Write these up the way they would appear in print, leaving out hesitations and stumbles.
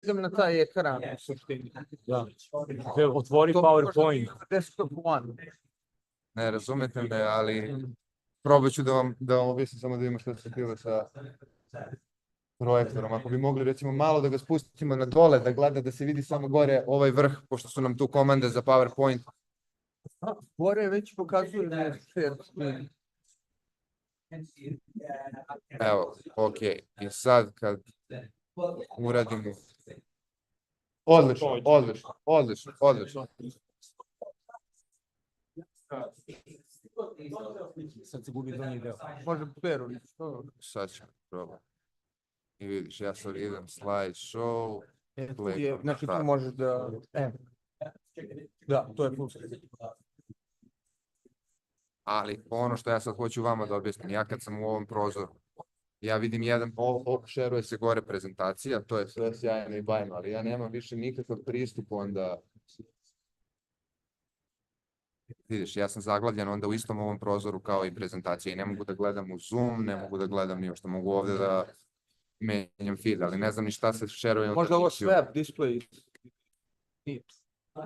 idem na taj ekran u suštini. Da. Otvori PowerPoint. Desktop one. Ne razumete me, ali probat ću da vam objasnim samo da vidimo što se bilo sa projektorom. Ako bi mogli recimo malo da ga spustimo na dole, da gleda, da se vidi samo gore ovaj vrh, pošto su nam tu komande za PowerPoint. Gore već pokazuje na share screen. Evo, ok. I sad kad uradimo... Odlično. Sad se gubi donji deo. Može Peru. Sad ćemo probati. I vidiš, ja sad idem slide show. Znači tu možeš da... Da, to je full screen. Ali ono što ja sad hoću vama da objasnim, ja kad sam u ovom prozoru, ja vidim šeruje se gore prezentacija, to je sve sjajno i bajno, ali ja nemam više nikakav pristup onda. Vidiš, ja sam zaglavljen onda u istom ovom prozoru kao i prezentacija i ne mogu da gledam u Zoom, ne mogu da gledam ni što mogu ovdje da menjam feed, ali ne znam ni šta se šeruje. Možda ovo swap display.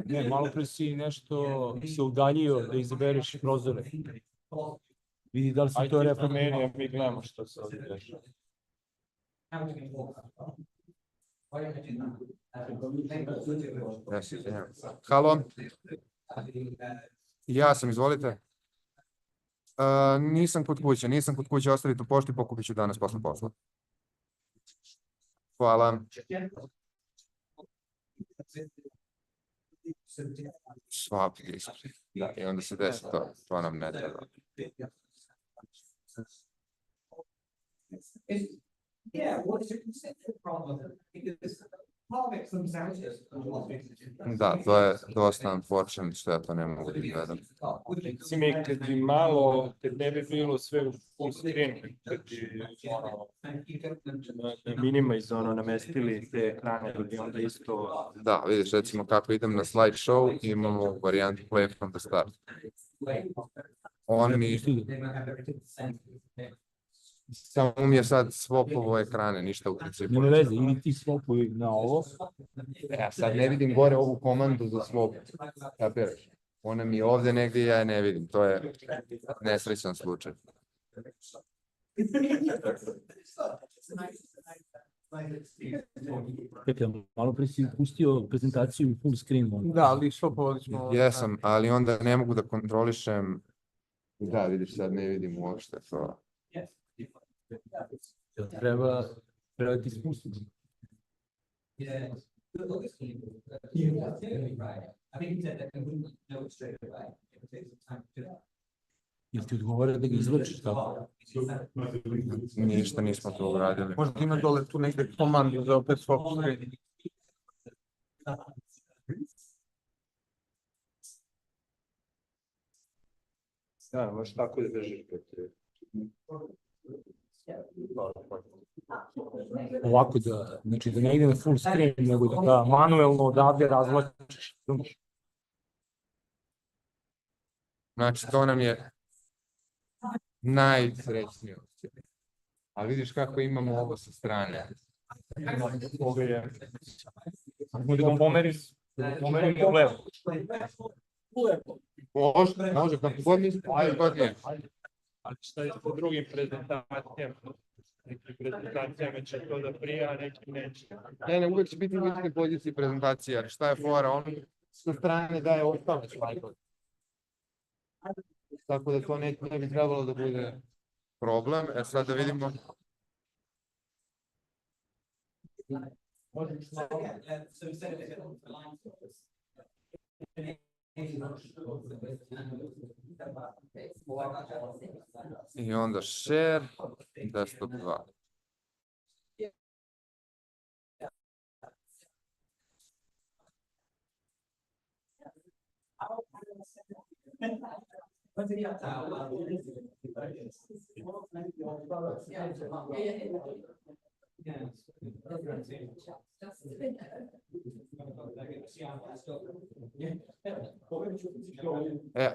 Ne, malo pre si nešto se udaljio da izabereš prozore. Vidi da li se to repromeni, a mi gledamo što se ovdje dešava. Halo? Ja sam, izvolite. Nisam kod kuće, ostavite u pošti, pokupit ću danas posle posla. Hvala. Swap display. Da, i onda se desi to nam ne treba. Da, to je dosta unfortunate što ja to ne mogu da gledam. Recimo, kad bi malo, kad ne bi bilo sve u full screen, kad bi na minimize namestili te ekrane, da bi onda isto... Da, vidiš, recimo kako idem na slide show, imamo varijantu play from the start. On mi... Samo mi je sad swopovo ekrane, ništa u principu. Ne veze, ili ti swopuj na ovo. Ja sad ne vidim gore ovu komandu za swap. Kapiraš? Ona mi je ovdje negdje, ja je ne vidim. To je nesrećan slučaj. Malo pre si pustio prezentaciju u full screen. Da, ali swapovali smo... Jesam, ali onda ne mogu da kontrolišem. Da, vidiš, sad ne vidim uopšte to. Treba ti spustiti. Jel ti odgovara da ga izvrčiš tako? Ništa nismo to uradili. Možda ima dole tu negde komandu za opet swap screen. Da, možeš tako da držiš. Ovako da, znači da ne ide na full screen, nego da ga manuelno odavde razvlačiš. Znači, to nam je najsrećnije opcija. A vidiš kako imamo ovo sa strane. Da vam pomerimo levo. Može, kako god misli, ajde god nije. Ali šta je po drugim prezentacijama? Neki prezentacijama će to da prija, a neki neće. Ne, uvijek će biti u istoj poziciji prezentacija, jer šta je fora, on sa strane daje ostale slajdove. Tako da to ne bi trebalo da bude problem. Sad da vidimo. I onda share, desktop 2.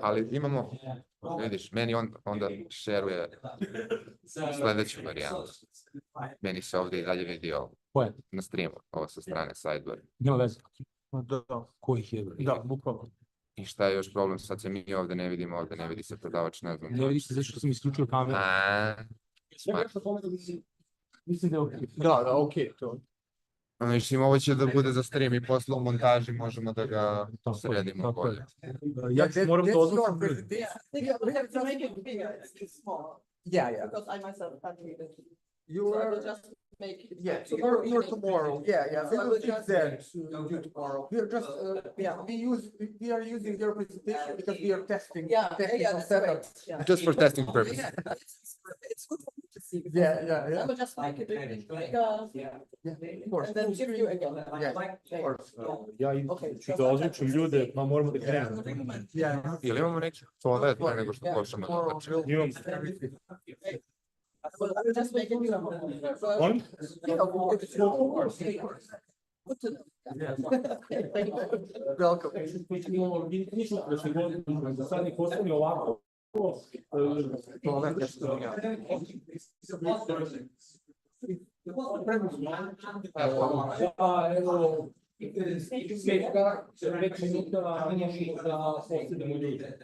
Ali imamo, vidiš, meni onda šeruje sljedeću varijantu. Meni se ovdje i dalje vidi ovo. Koje? na streamu, ovo sa strane sidebar. Nema veze. Da, Kojih je? da, bukvalno. I šta je još problem? Sad se mi ovde ne vidimo, ovde ne vidi se prodavač, ne znam. Ne vidi se zato što sam isključio kameru. Mislim da je okej. Da, okej, to. Mislim, ovo će da bude za stream i posle u montaži možemo da ga sredimo bolje. Ja moram da odlučim. We have to make it bigger, it's small, Yeah. because I myself can't read it. You So I are, will just make it. yeah, bigger. you're tomorrow, yeah. So I will Fix just- that to do tomorrow. We're just, we are using your presentation because we are testing. Yeah, technical yeah, that's setup. great, yeah. Just for testing purposes. Yeah, it's good for me to see. because Yeah. I will just make it bigger, Yeah, of course. and then give you again. Yeah, of course. Ja ću da odlučim ljude, pa moramo da krenemo. Yeah. Ili imamo neki toalet pre nego što počnemo da Tomorrow počnemo? we'll- Imam. I will just make it bigger. Molim? Yeah, of course. Good to know. Thank you. Welcome. Sad ih ostali ovako. Toalet je što ja. Evo, 5 minuta možemo da postavimo ljude.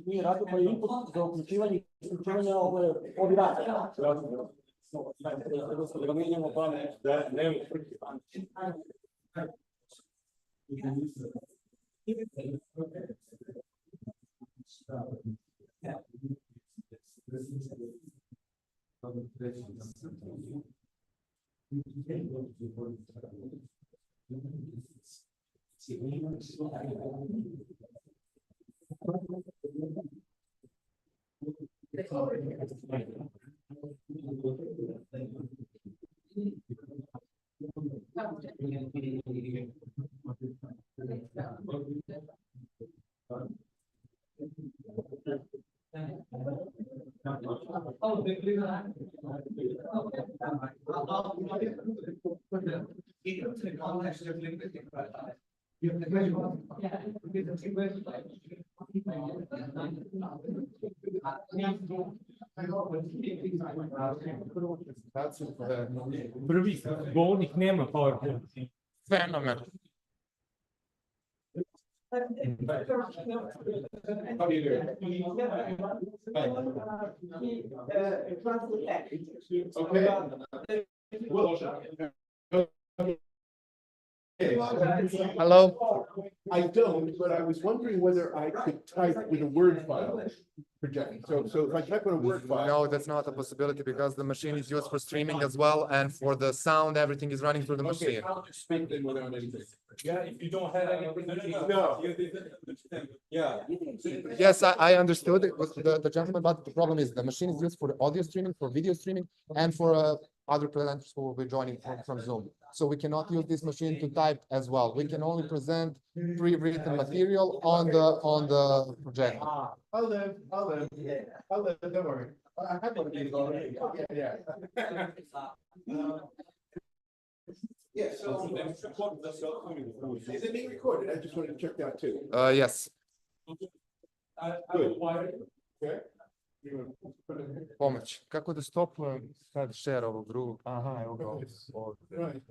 Mi radimo input za uključivanje i isključivanje ovih rada. Da ga menjamo pa ne. Prvi govornik nema PowerPoint. Fenomen. Hello. I don't, but I was wondering whether I could type with a Word file project. So if I type on a Word file. No, that's not a possibility because the machine is used for streaming as well, and for the sound, everything is running through the Okay, machine. I'll just speak then without anything. Yeah, if you don't have anything. No. Yeah. Yes, I understood it was the gentleman, but the problem is the machine is used for audio streaming, for video streaming, and for other presenters who will be joining from Zoom. So we cannot use this machine to type as well. We can only present pre-written material on the projector. I'll live, don't worry. I have one of these already. Yeah. Yeah, so. Is it being recorded? I just wanted to check that too. Yes, Good. Okay. pomoć. Kako da stopujem sad share ovog drugog? Aha, evo ga ovdje. Right.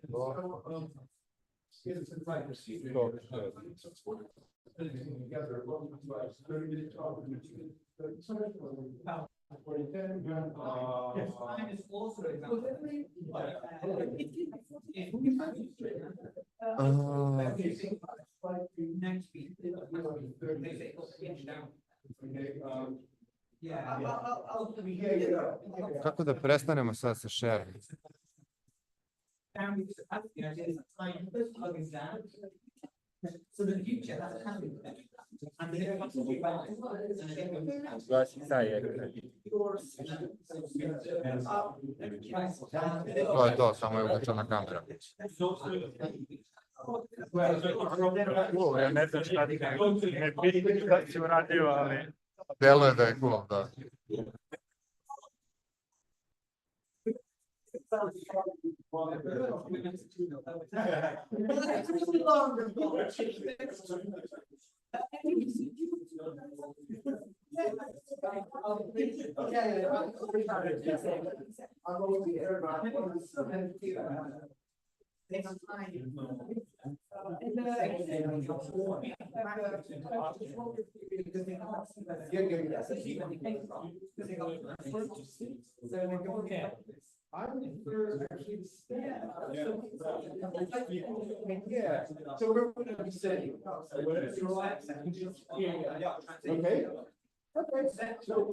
Kako da prestanemo sad sa share? So the future that's happening. And the next one will be back. To je to, samo je uključena kamera. Ja ne znam šta ću uradio, ali Deluje da je cool, da. Yeah, so we're gonna be saying. Okay. Okay, so.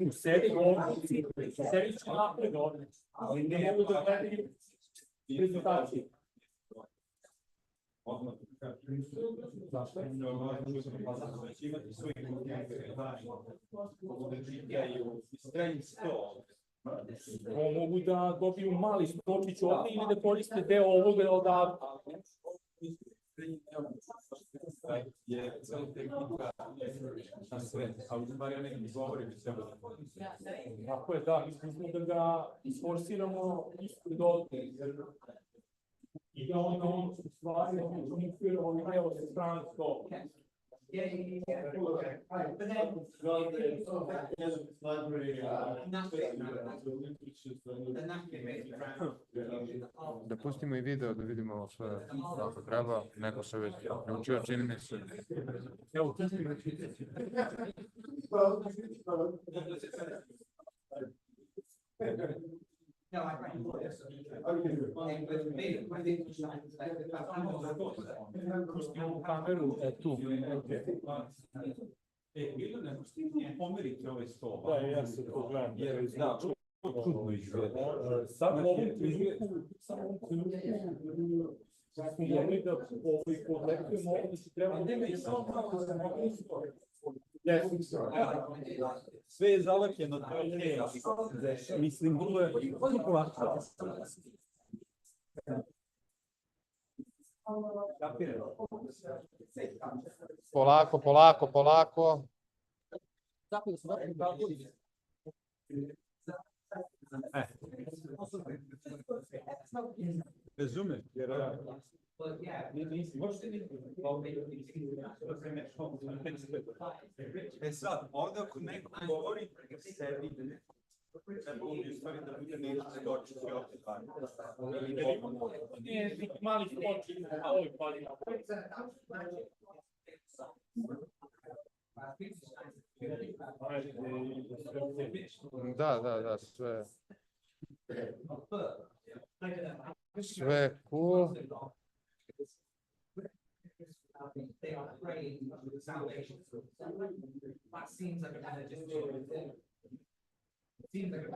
U sebi ću napredovati, ali ne mogu da gledam prezentaciju. Mogu da dobiju mali stopić ovdje ili da koriste deo ovoga odavde. Tako je, da, mislim da ga isforsiramo ispred ovdje. I da on u stvari komunicirao lijevo sa strane stopa. Da pustimo i video da vidimo sve kako treba. Neko se već naučio, čini mi se. Evo, tu smo pustimo kameru, tu. Pomerite ovaj stol. Da, ja se to gledam. Jer da, čudno izgleda. Sad u ovom trenutku smo mogli da podletujemo ovo da se treba Sve je zalakljeno, to je mislim, vrlo je lako. Polako, polako, polako. Razumem, jer sad, ovdje ako neko govori sebi, treba u stvari da bude nešto skočiti ovdje. nije mali skoči na ovoj pali. Da, sve. Sve cool. They are praying for salvation. That seems like a kind of just it seems like a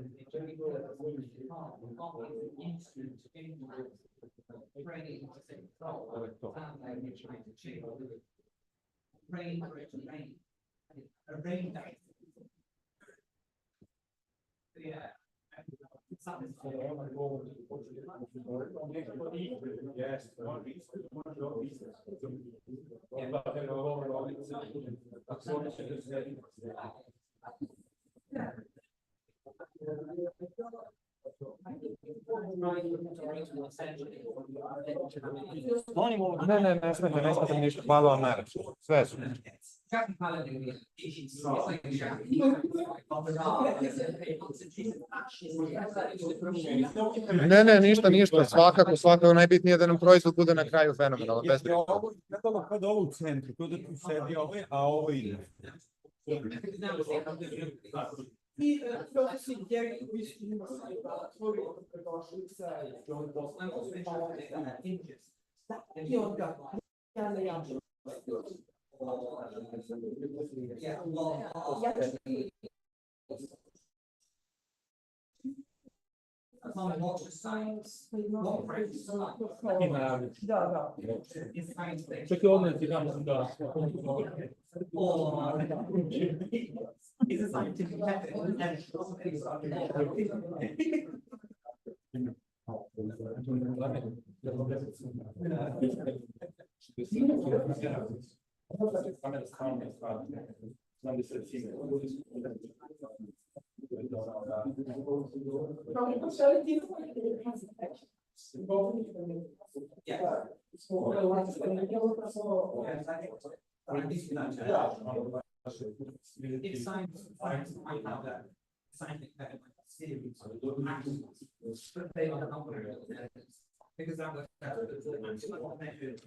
because it's really good instant praying to say sounds like you're trying to change. Praying for it to rain. A rain dance. Yeah. Ne smete ništa, hvala vam najveće. Sve su. Ne, ništa, svakako najbitnije da nam proizvod bude na kraju fenomenalan, bez brige. Ovo je kada ovo u centru, kada tu sedi ovaj, a ovo ide. I propisi gdje došli sa i onda ja on water science, what branches science? I naravni. Da. In science. Čak i ovdje ti dam da. Or is a scientific method. If science might have that scientific method series of actions, but they are not because that was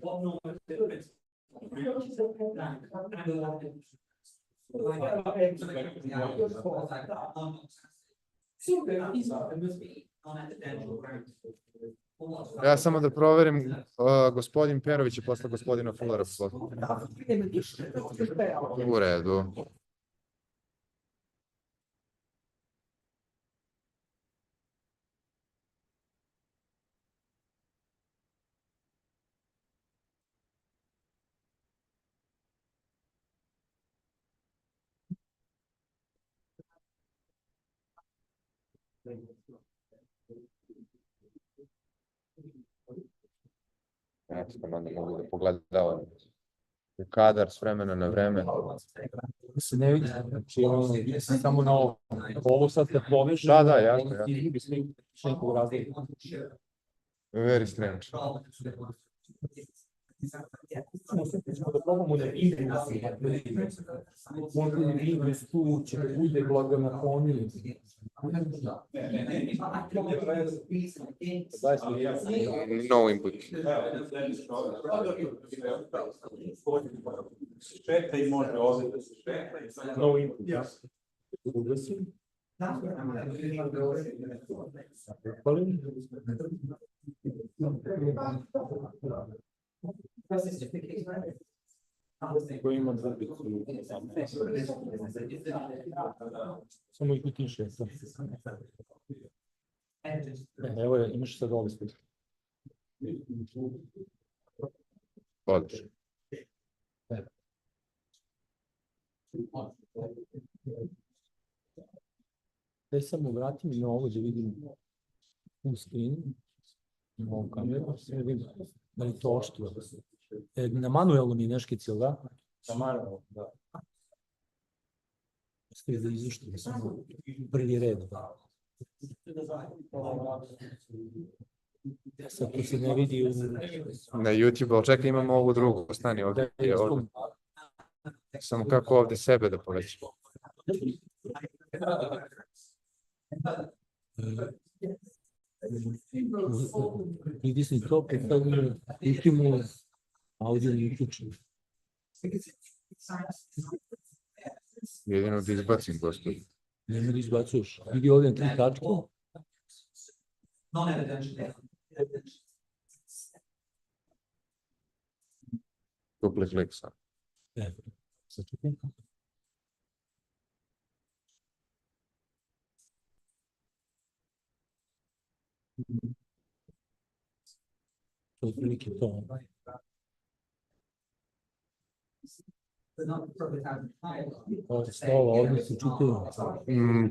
what normal difference. Ja samo da proverim, gospodin Perović je posle gospodina Fullera. U redu. Eto, onda mogu da pogledavam kadar s vremena na vreme. Se ne vidi, znači samo na ovo sad kad povežem. Da, jasno. Nekog razlika. Very strange. Da probamo da vidimo možda vidimo tu će da bude blagonakloniji. No input. Šeta i može ovdje da se šeta. No input. Ugasim. Koji ima dvobicu. Samo ih utiše. Evo je, imaš sad ovdje spod. Odlično. Daj samo vratim na ovo da vidim full screen. Na ovu kameru. Da li to oštvo? Na manuelnom je neškicil, da? Na manuelnom, da. Ste da izuštili samo prvi red. Sad to se ne vidi Na YouTube, ali čekaj, imamo ovu drugu. Stani ovdje. Samo kako ovdje sebe da povećam. Pritisni to, postavljamo ultimu audio i uključimo. Jedino da izbacim, gospod. Nema da izbacuješ. Vidi ovdje na 3 tačke. Dupli klik sam. Sačekaj. To je prilike to. Stova, ovdje se čitaju.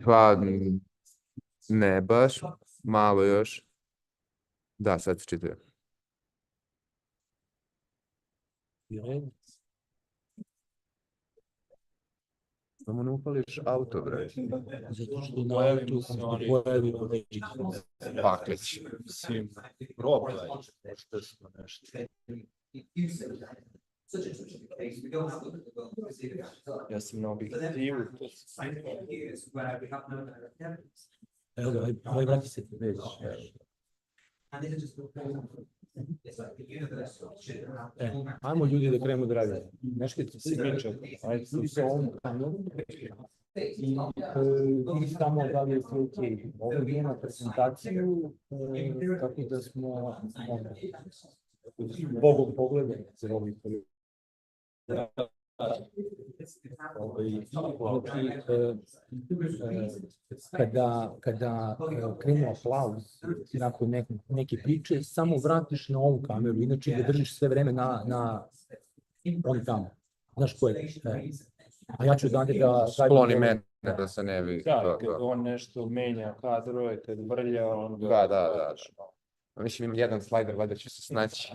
Pa, ne baš, malo još. Da, sad se čitaju. Samo ne upališ auto, bre. Zato što na auto se pojavi određen. Paklić. Mislim, probaj. Možda smo nešto. Ja sam na objektivu. Evo ga, ovaj vrati se. Ajmo ljudi da krenemo da radimo. Nešto ti se priča. Ajde sa ovom kamerom. I vidi tamo da li je to ok. Ovdje ima prezentaciju, tako da smo Bogom pogledali za ovih kada krenu aplauz nakon neke priče, samo vratiš na ovu kameru, inače ga držiš sve vreme na on tamo. Znaš ko je? A ja ću odande da... Skloni mene da se ne vidi. Da, kad on nešto menja kadrove, kad vrlja, on... Da. Mislim, imam jedan slajder, valjda ću se snaći.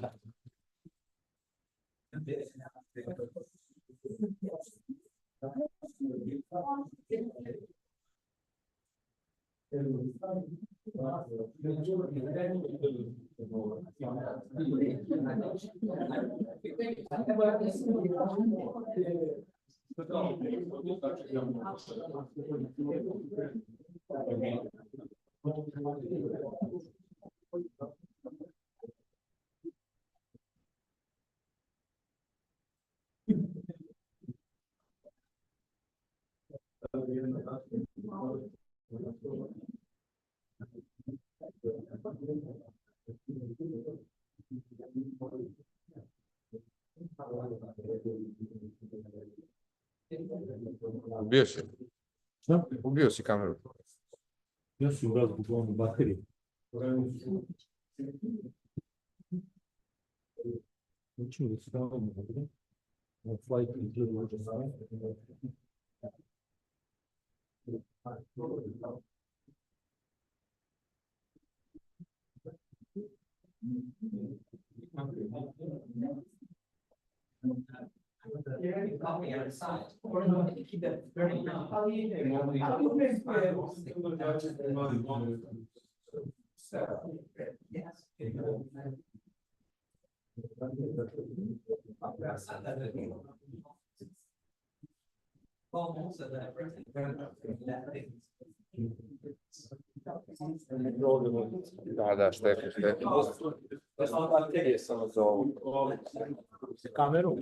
Ubio si. Ubio si kameru. Ja sam ubio zbog onu bateriju. Učinu da se stavamo ovdje. Na flight izgleda uđe sve. You got me outside. Or no, you keep that very young. Yes. Da, šteti. Baterije samo za ovu kameru.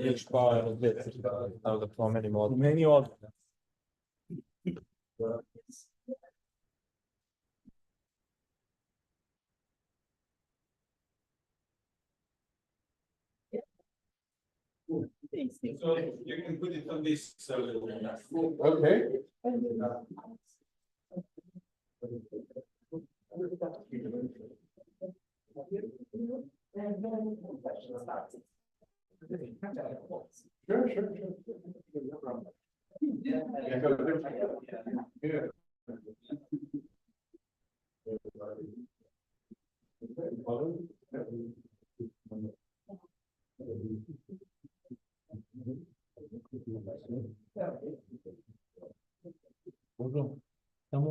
Još pa da promenimo od meni odmah. So you can put it on this. Okay. Sure. No problem. Yeah. Dobro, samo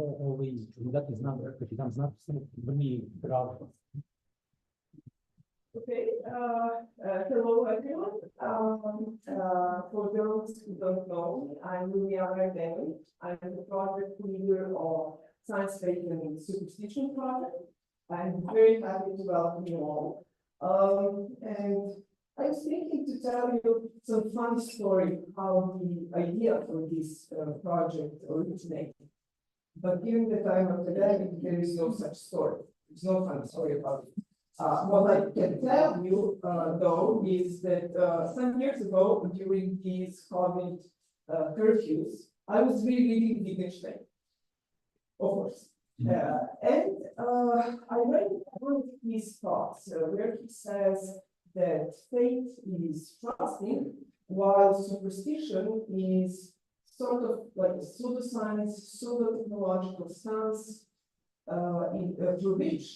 ću dati znak, kad ti dam znak, samo vrni bravo. Okay, hello everyone. For those who don't know, I'm Liliana Demi. I'm the project leader of Science Fiction and Superstition project. I'm very happy to welcome you all. And I was thinking to tell you some funny story how the idea for this project originated. But given that I'm academic, there is no such story. There's no funny story about it. What I can tell you, though, is that some years ago, during these COVID curfews, I was rereading Wittgenstein, of course. And I read one of his thoughts where he says that faith is trusting, while superstition is sort of like a pseudoscience, pseudo-technological stance through which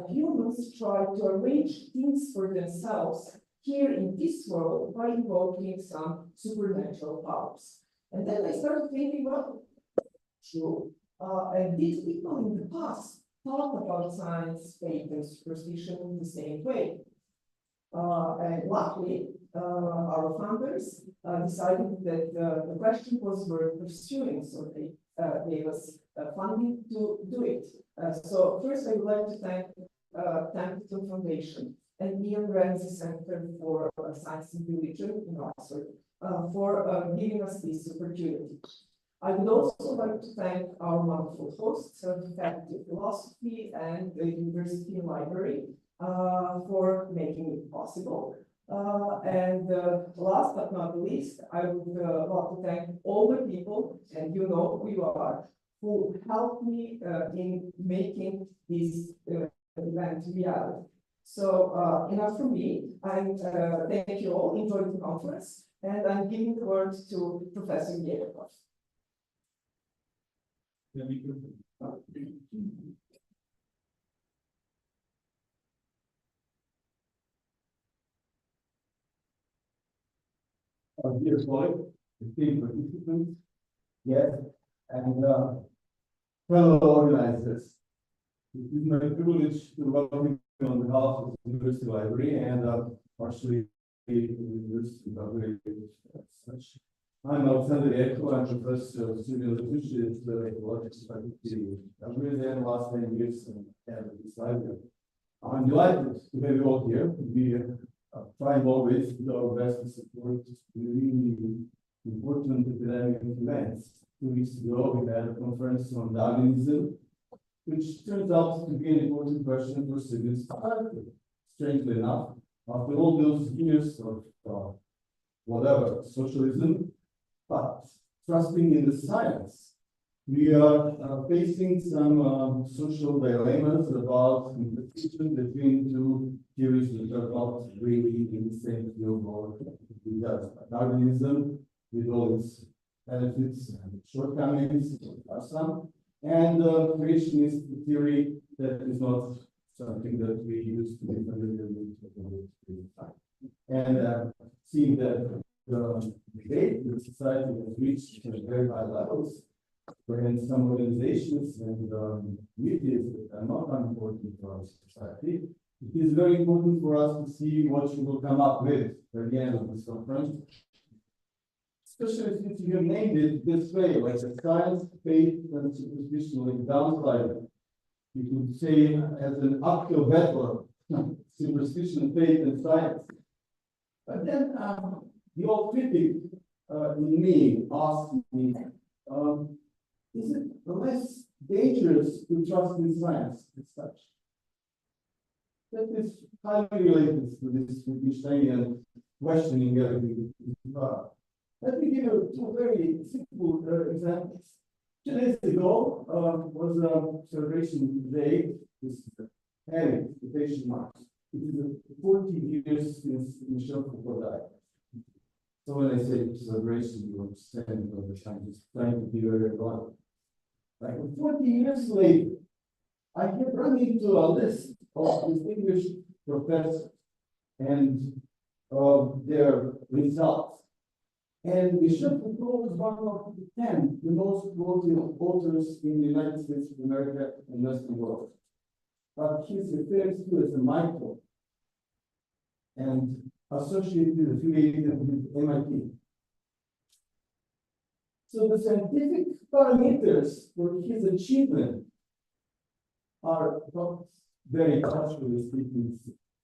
humans try to arrange things for themselves here in this world by invoking some supernatural powers. And then I started thinking, well, true. And these people in the past thought about science, faith, and superstition in the same way. And luckily, our founders decided that the question was worth pursuing, so they gave us funding to do it. So first, I would like to thank Templeton Foundation and Ian Ramsey Center for Science and Religion in Oxford for giving us this opportunity. I would also like to thank our wonderful hosts, the Faculty of Philosophy and the University Library, for making it possible. And last but not least, I would want to thank all the people, and you know who you are, who helped me in making this event reality. So enough from me. I thank you all, enjoyed the conference, and I'm giving the word to Professor Yerekov. Dear colleagues, esteemed participants, yes, and fellow organizers. It is my privilege to welcome you on behalf of the University Library and partially the University Library as such. I'm Alexander Eko, I'm Professor of Civil Literature at the Ecological Faculty. I've been there the last 10 years and head of this library. I'm delighted to have you all here. We trying always to do our best to support the really important academic events. 2 weeks ago, we had a conference on Darwinism, which turns out to be an important question for civil society. Strangely enough, after all those years of whatever, socialism, but trusting in the science, we are facing some social dilemmas about competition between two theories that are not really in the same field. Or we have Darwinism with all its benefits and shortcomings, are some, and creationist theory that is not something that we used to be familiar with. And seeing that the debate in society has reached very high levels, when some organizations and communities that are not unimportant for our society, it is very important for us to see what you will come up with at the end of this conference. Especially since you have named it this way, like a science, faith, and superstition, like downside. You could say as an uphill battle, superstition, faith, and science. But then the old critic in me asked me, is it less dangerous to trust in science as such? That is highly related to this Wittgensteinian questioning everything. Let me give you two very simple examples. 2 days ago was a celebration day, this heavy quotation marks. It is 40 years since Michel Foucault died. So when I say celebration, you understand what I'm just trying to be very blunt. Like 40 years later, I have run into a list of distinguished professors and their results. And Michel Foucault was one of the 10 the most quoted authors in the United States of America and Western world. But he's referred to as a micro and associated, affiliated with MIT. So the scientific parameters for his achievement are not very culturally speaking,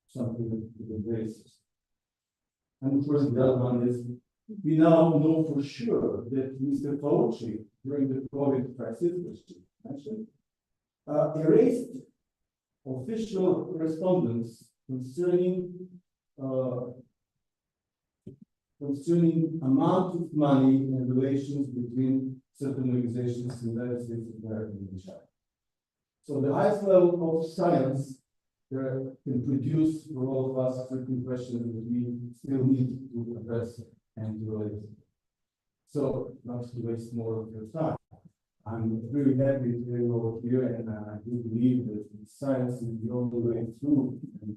something that is very system. And of course, the other one is we now know for sure that Mr. Fauci, during the COVID crisis, which you mentioned, erased official correspondence concerning amount of money and relations between certain organizations in the United States of America and China. So the highest level of science can produce for all of us certain questions that we still need to address and to relate. So not to waste more of your time. I'm very happy to be over here, and I do believe that science is the only way through and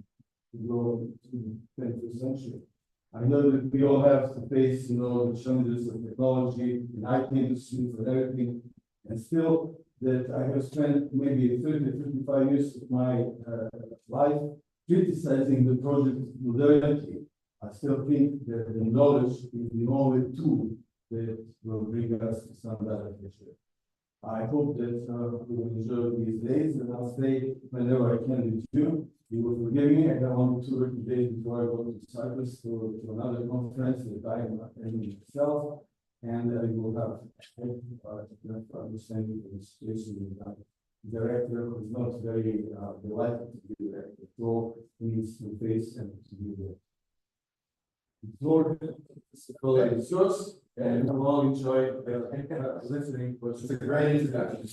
to go to the 20th century. I know that we all have to face, the challenges of technology, the IT industry, and everything, and still that I have spent maybe 30, 55 years of my life criticizing the project modernity. I still think that the knowledge is the only tool that will bring us to some better future. I hope that we will enjoy these days, and I'll stay whenever I can with you. You will forgive me. I have only 2 working days before I go to Cyprus to another conference that I am attending myself, and I will have enough understanding of the situation director who's not very delighted to be there. So he needs to face and to be there. Lord, Jesus, and we'll all enjoy listening. It's a great introduction.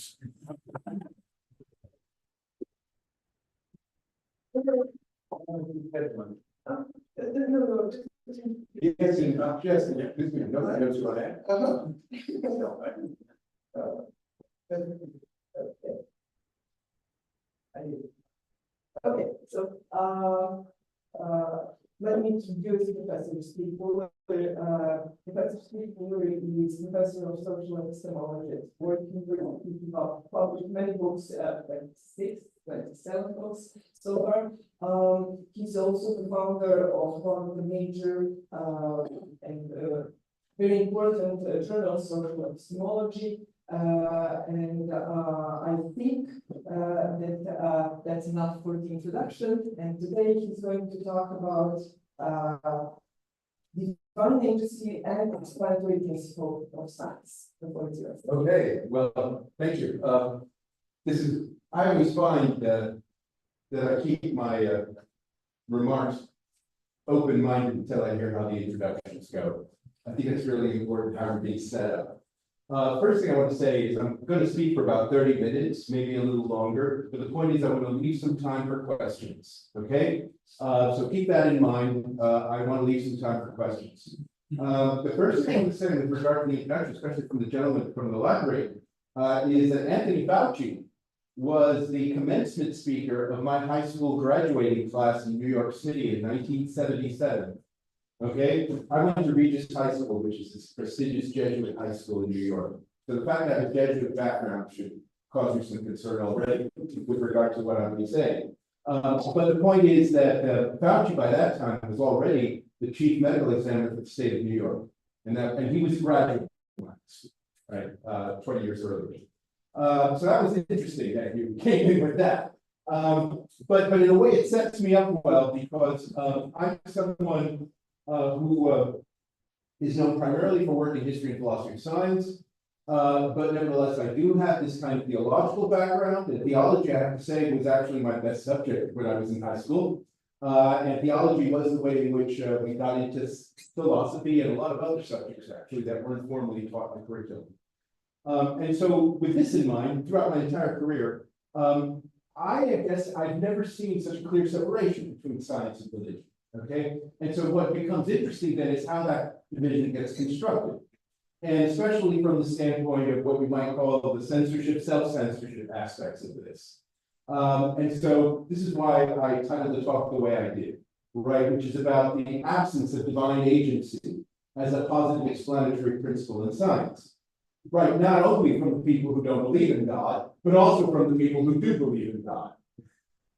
Yes, and yes, and yes, no, that's right. Okay, so, let me introduce Professor Steve Fuller. Professor Steve Fuller is Professor of Social Epistemology, working with people, published many books, 26, 27 books so far. He's also the founder of one of the major and very important journals, Social Epistemology. And I think that that's enough for the introduction. And today he's going to talk about defining agency and explanatory principle of science. Okay, well, thank you. I always find that I keep my remarks open-minded until I hear how the introductions go. I think it's really important how everything's set up. First thing I want to say is I'm going to speak for about 30 minutes, maybe a little longer, but the point is I want to leave some time for questions, okay? So keep that in mind. I want to leave some time for questions. The first thing I want to say with regard to the introduction, especially from the gentleman from the library, is that Anthony Fauci was the commencement speaker of my high school graduating class in New York City in 1977. Okay, I went to Regis High School, which is this prestigious Jesuit high school in New York. So the fact that I have a Jesuit background should cause you some concern already with regard to what I'm going to be saying. But the point is that Fauci by that time was already the chief medical examiner for the state of New York, and he was graduating, right, 20 years earlier. So that was interesting that you came in with that. But in a way, it sets me up well because I'm someone who is known primarily for work in history and philosophy of science, but nevertheless, I do have this kind of theological background. And theology, I have to say, was actually my best subject when I was in high school. And theology was the way in which we got into philosophy and a lot of other subjects, actually, that weren't formally taught in the curriculum. And so with this in mind, throughout my entire career, I guess I've never seen such a clear separation between science and religion. Okay, and so what becomes interesting then is how that division gets constructed, and especially from the standpoint of what we might call the censorship, self-censorship aspects of this. And so this is why I titled the talk the way I did, right, which is about the absence of divine agency as a positive explanatory principle in science. Right, not only from the people who don't believe in God, but also from the people who do believe in God.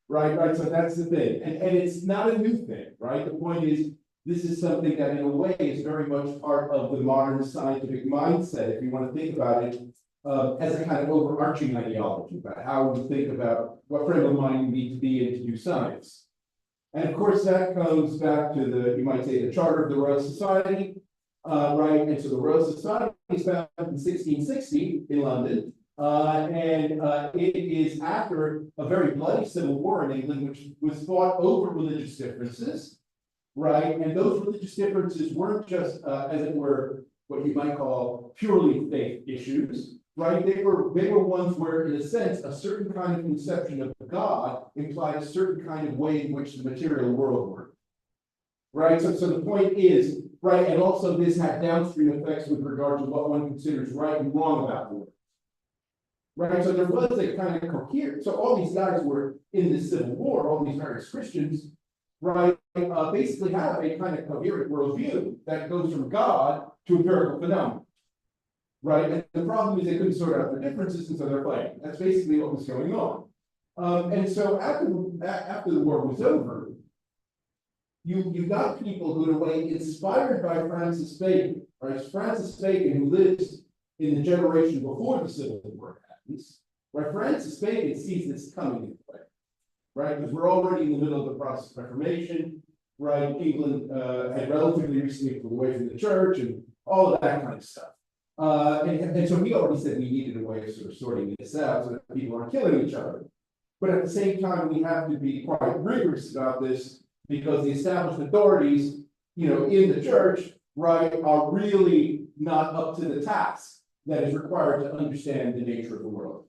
Right, so that's the thing, and it's not a new thing, right? The point is, this is something that in a way is very much part of the modern scientific mindset, if you want to think about it, as a kind of overarching ideology about how we think about what frame of mind we need to be in to do science. And of course, that comes back to the, you might say, the Charter of the Royal Society, right? And so the Royal Society is founded in 1660 in London. It is after a very bloody civil war in England, which was fought over religious differences, right? And those religious differences weren't just, as it were, what you might call purely faith issues, right? They were ones where, in a sense, a certain kind of conception of God implied a certain kind of way in which the material world worked, right? So the point is, right, and also this had downstream effects with regard to what one considers right and wrong about the world. Right, so there was a kind of coherence. So all these guys were in the Civil War, all these various Christians, right, basically have a kind of coherent worldview that goes from God to empirical phenomena. Right, and the problem is they couldn't sort out the differences, and so they're fighting. That's basically what was going on. And so after the war was over, you got people who, in a way, inspired by Francis Bacon, right? Francis Bacon, who lives in the generation before the Civil War. Right, Francis Bacon sees this coming into play, right? Because we're already in the middle of the Protestant Reformation, right? England had relatively recently pulled away from the church and all of that kind of stuff. And so we already said we needed a way of sort of sorting this out so that people aren't killing each other. But at the same time, we have to be quite rigorous about this because the established authorities, in the church, right, are really not up to the task that is required to understand the nature of the world.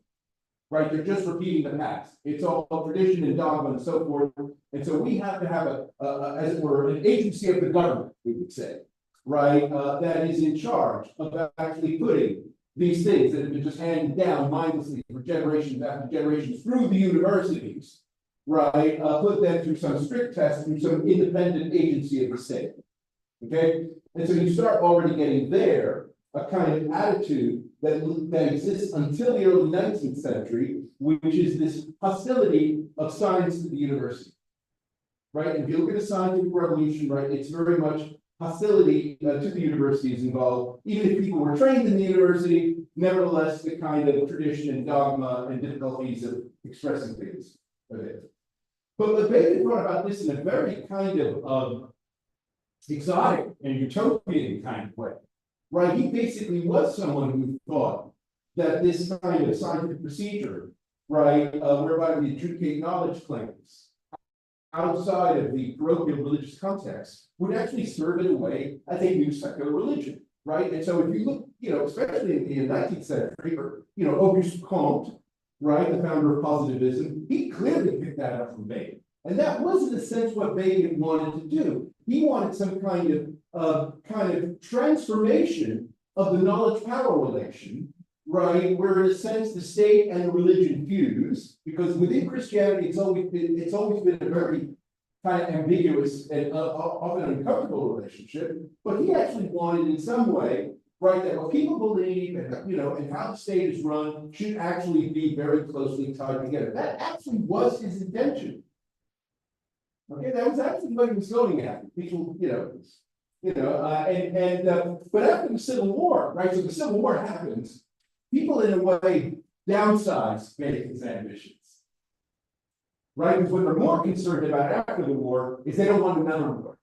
Right, they're just repeating the past. It's all tradition and dogma and so forth. And so we have to have as it were, an agency of the government, we would say, right, that is in charge of actually putting these things that have been just handed down mindlessly for generations after generations through the universities, right, put them through some strict tests, through some independent agency of the state. Okay, and so you start already getting there a kind of attitude that exists until the early 19th century, which is this hostility of science to the university. Right, and if you look at the scientific revolution, right, it's very much hostility to the universities involved. Even if people were trained in the university, nevertheless, the kind of tradition and dogma and difficulties of expressing things are there. But Bacon thought about this in a very kind of exotic and utopian kind of way. Right, he basically was someone who thought that this kind of scientific procedure, right, whereby we adjudicate knowledge claims outside of the parochial religious context, would actually serve in a way as a new secular religion, right? And so if you look, especially in the 19th century, or Auguste Comte, right, the founder of positivism, he clearly picked that up from Bacon, and that was in a sense what Bacon wanted to do. He wanted some kind of transformation of the knowledge-power relation, right? Where in a sense the state and the religion fuse, because within Christianity it's always been a very kind of ambiguous and often uncomfortable relationship. But he actually wanted in some way, right, that what people believe and and how the state is run should actually be very closely tied together. That actually was his intention. Okay, that was actually what he was going at. People, but after the Civil War, right? So the Civil War happens. People, in a way, downsize Bacon's ambitions, right? Because what they're more concerned about after the war is they don't want another war,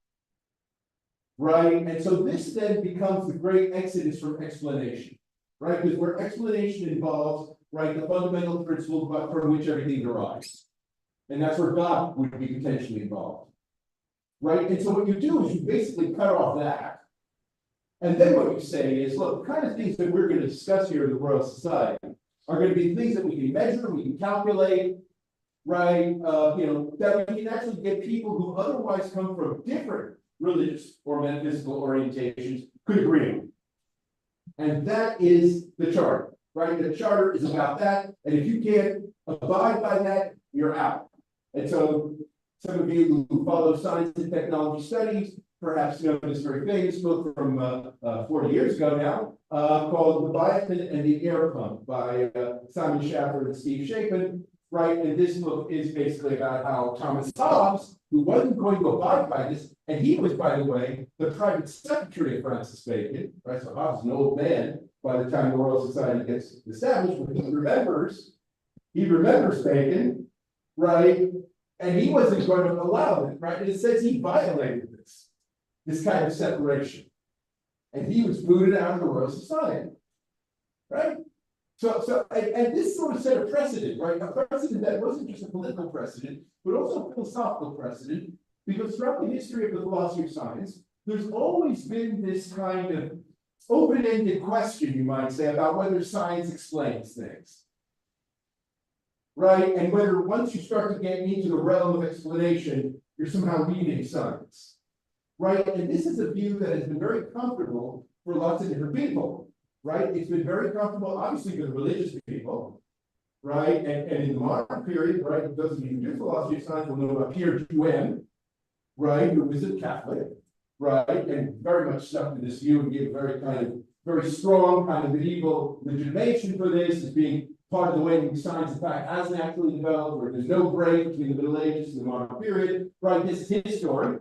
right? And so this then becomes the great exodus from explanation, right? Because where explanation involves, right, the fundamental principle from which everything derives. And that's where God would be potentially involved. Right? And so what you do is you basically cut off that. And then what you say is, look, the kind of things that we're going to discuss here in the Royal Society are going to be things that we can measure, we can calculate, right? That we can actually get people who otherwise come from different religious or metaphysical orientations could agree on. And that is the charter, right? The charter is about that. And if you can't abide by that, you're out. And so some of you who follow science and technology studies perhaps know this very famous book from 40 years ago now, called Leviathan and the Air Pump by Simon Schaffer and Steve Chapin, right? And this book is basically about how Thomas Hobbes, who wasn't going to abide by this, and he was, by the way, the private secretary of Francis Bacon, right? So Hobbes is an old man by the time the Royal Society gets established, but he remembers Bacon, right? And he wasn't going to allow it, right? And it says he violated this kind of separation. And he was booted out of the Royal Society, right? And this sort of set a precedent, right? A precedent that wasn't just a political precedent, but also a philosophical precedent, because throughout the history of the philosophy of science, there's always been this kind of open-ended question, you might say, about whether science explains things. Right, and whether once you start to get into the realm of explanation, you're somehow leaving science, right? And this is a view that has been very comfortable for lots of different people, right? It's been very comfortable, obviously, for the religious people, right? And in the modern period, right, those of you who do philosophy of science will know about Pierre Duhem, right, who was a Catholic, right, and very much stuck to this view and gave a very strong kind of medieval legitimation for this as being part of the way science, in fact, has naturally developed, where there's no break between the Middle Ages and the modern period, right? This is his story.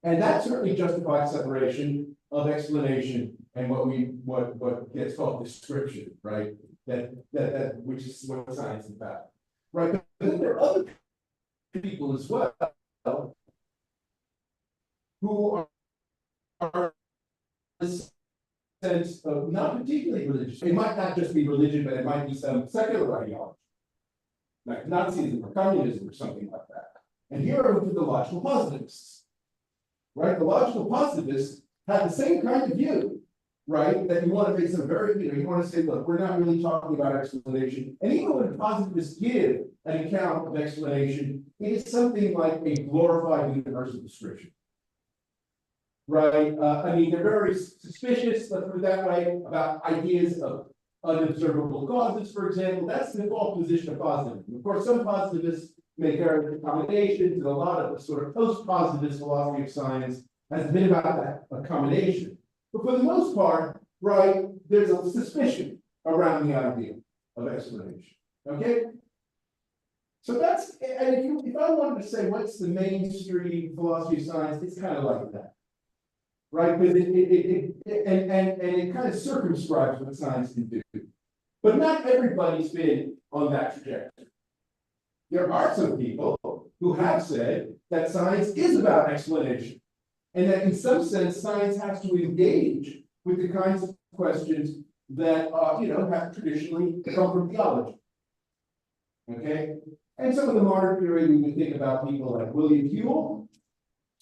And that certainly justifies separation of explanation and what gets called description, right? That which is what science is about. Right. But then there are other people as well who are, right, sense of not particularly religious. It might not just be religion, but it might be some secular ideology, like Nazism or communism or something like that. And here I would put the logical positivists, right? The logical positivists have the same kind of view, right? That you want to make some very, you want to say, look, we're not really talking about explanation. And even when positivists give an account of explanation, it is something like a glorified universal description. Right? I mean, they're very suspicious, let's put it that way, about ideas of unobservable causes, for example. That's the default position of positivism. Of course, some positivists make various accommodations, and a lot of the sort of post-positivist philosophy of science has been about that accommodation. But for the most part, right, there's a suspicion around the idea of explanation. Okay? So that's, and if I wanted to say what's the mainstream philosophy of science, it's kind of like that. Right, because it kind of circumscribes what science can do. But not everybody's been on that trajectory. There are some people who have said that science is about explanation, and that in some sense, science has to engage with the kinds of questions that have traditionally come from theology. Okay, and some of the modern period, we would think about people like William Whewell.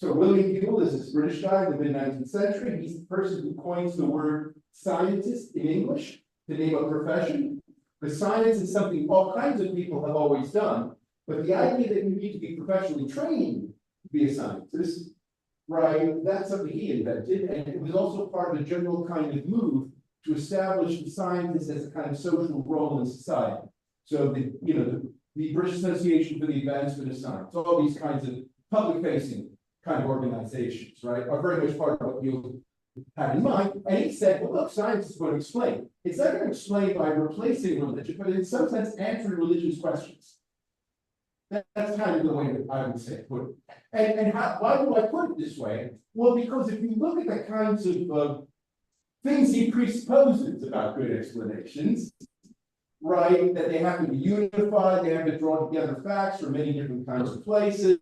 So William Whewell is this British guy in the mid-19th century. He's the person who coins the word scientist in English to name a profession. Because science is something all kinds of people have always done. But the idea that you need to be professionally trained to be a scientist, right, that's something he invented. And it was also part of a general kind of move to establish the scientist as a kind of social role in society. So the British Association for the Advancement of Science, all these kinds of public-facing kind of organizations, right, are very much part of what you had in mind. And he said, well, look, science is going to explain. It's not going to explain by replacing religion, but in some sense answering religious questions. That's kind of the way that I would say put it. And why do I put it this way? Well, because if you look at the kinds of things he presupposes about good explanations, right, that they have to be unified, they have to draw together facts from many different kinds of places,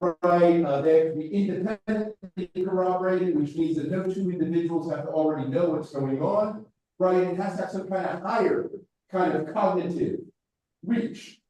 right, they have to be independently corroborated, which means that no two individuals have to already know what's going on, right? It has to have some kind of higher kind of cognitive reach,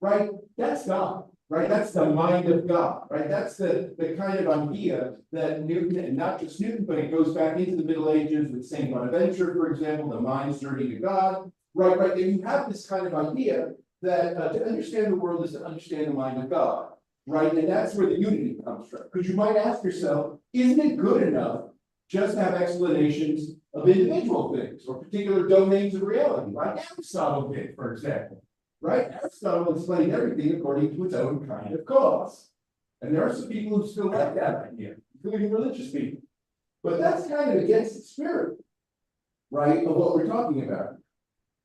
right? That's God, right? That's the mind of God, right? That's the kind of idea that Newton, and not just Newton, but it goes back into the Middle Ages with St. Bonaventure, for example, the mind's journey to God, right? And you have this kind of idea that to understand the world is to understand the mind of God. Right, and that's where the unity comes from. Because you might ask yourself, isn't it good enough just to have explanations of individual things or particular domains of reality, like Aristotle did, for example? Right? Aristotle explained everything according to its own kind of cause. And there are some people who still like that idea, including religious people. But that's kind of against the spirit, right, of what we're talking about.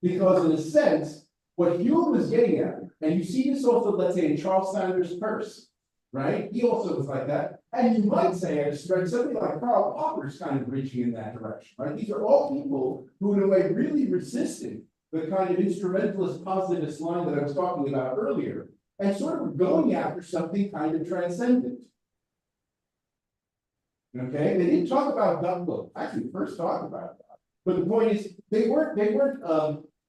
Because in a sense, what Whewell was getting at, and you see this also, let's say, in Charles Sanders' Peirce, right? He also was like that. And you might say, at a stretch, something like Karl Popper's kind of reaching in that direction, right? These are all people who, in a way, really resisted the kind of instrumentalist positivist line that I was talking about earlier, and sort of going after something kind of transcendent. Okay, they didn't talk about God, well, actually, first talk about God. But the point is, they weren't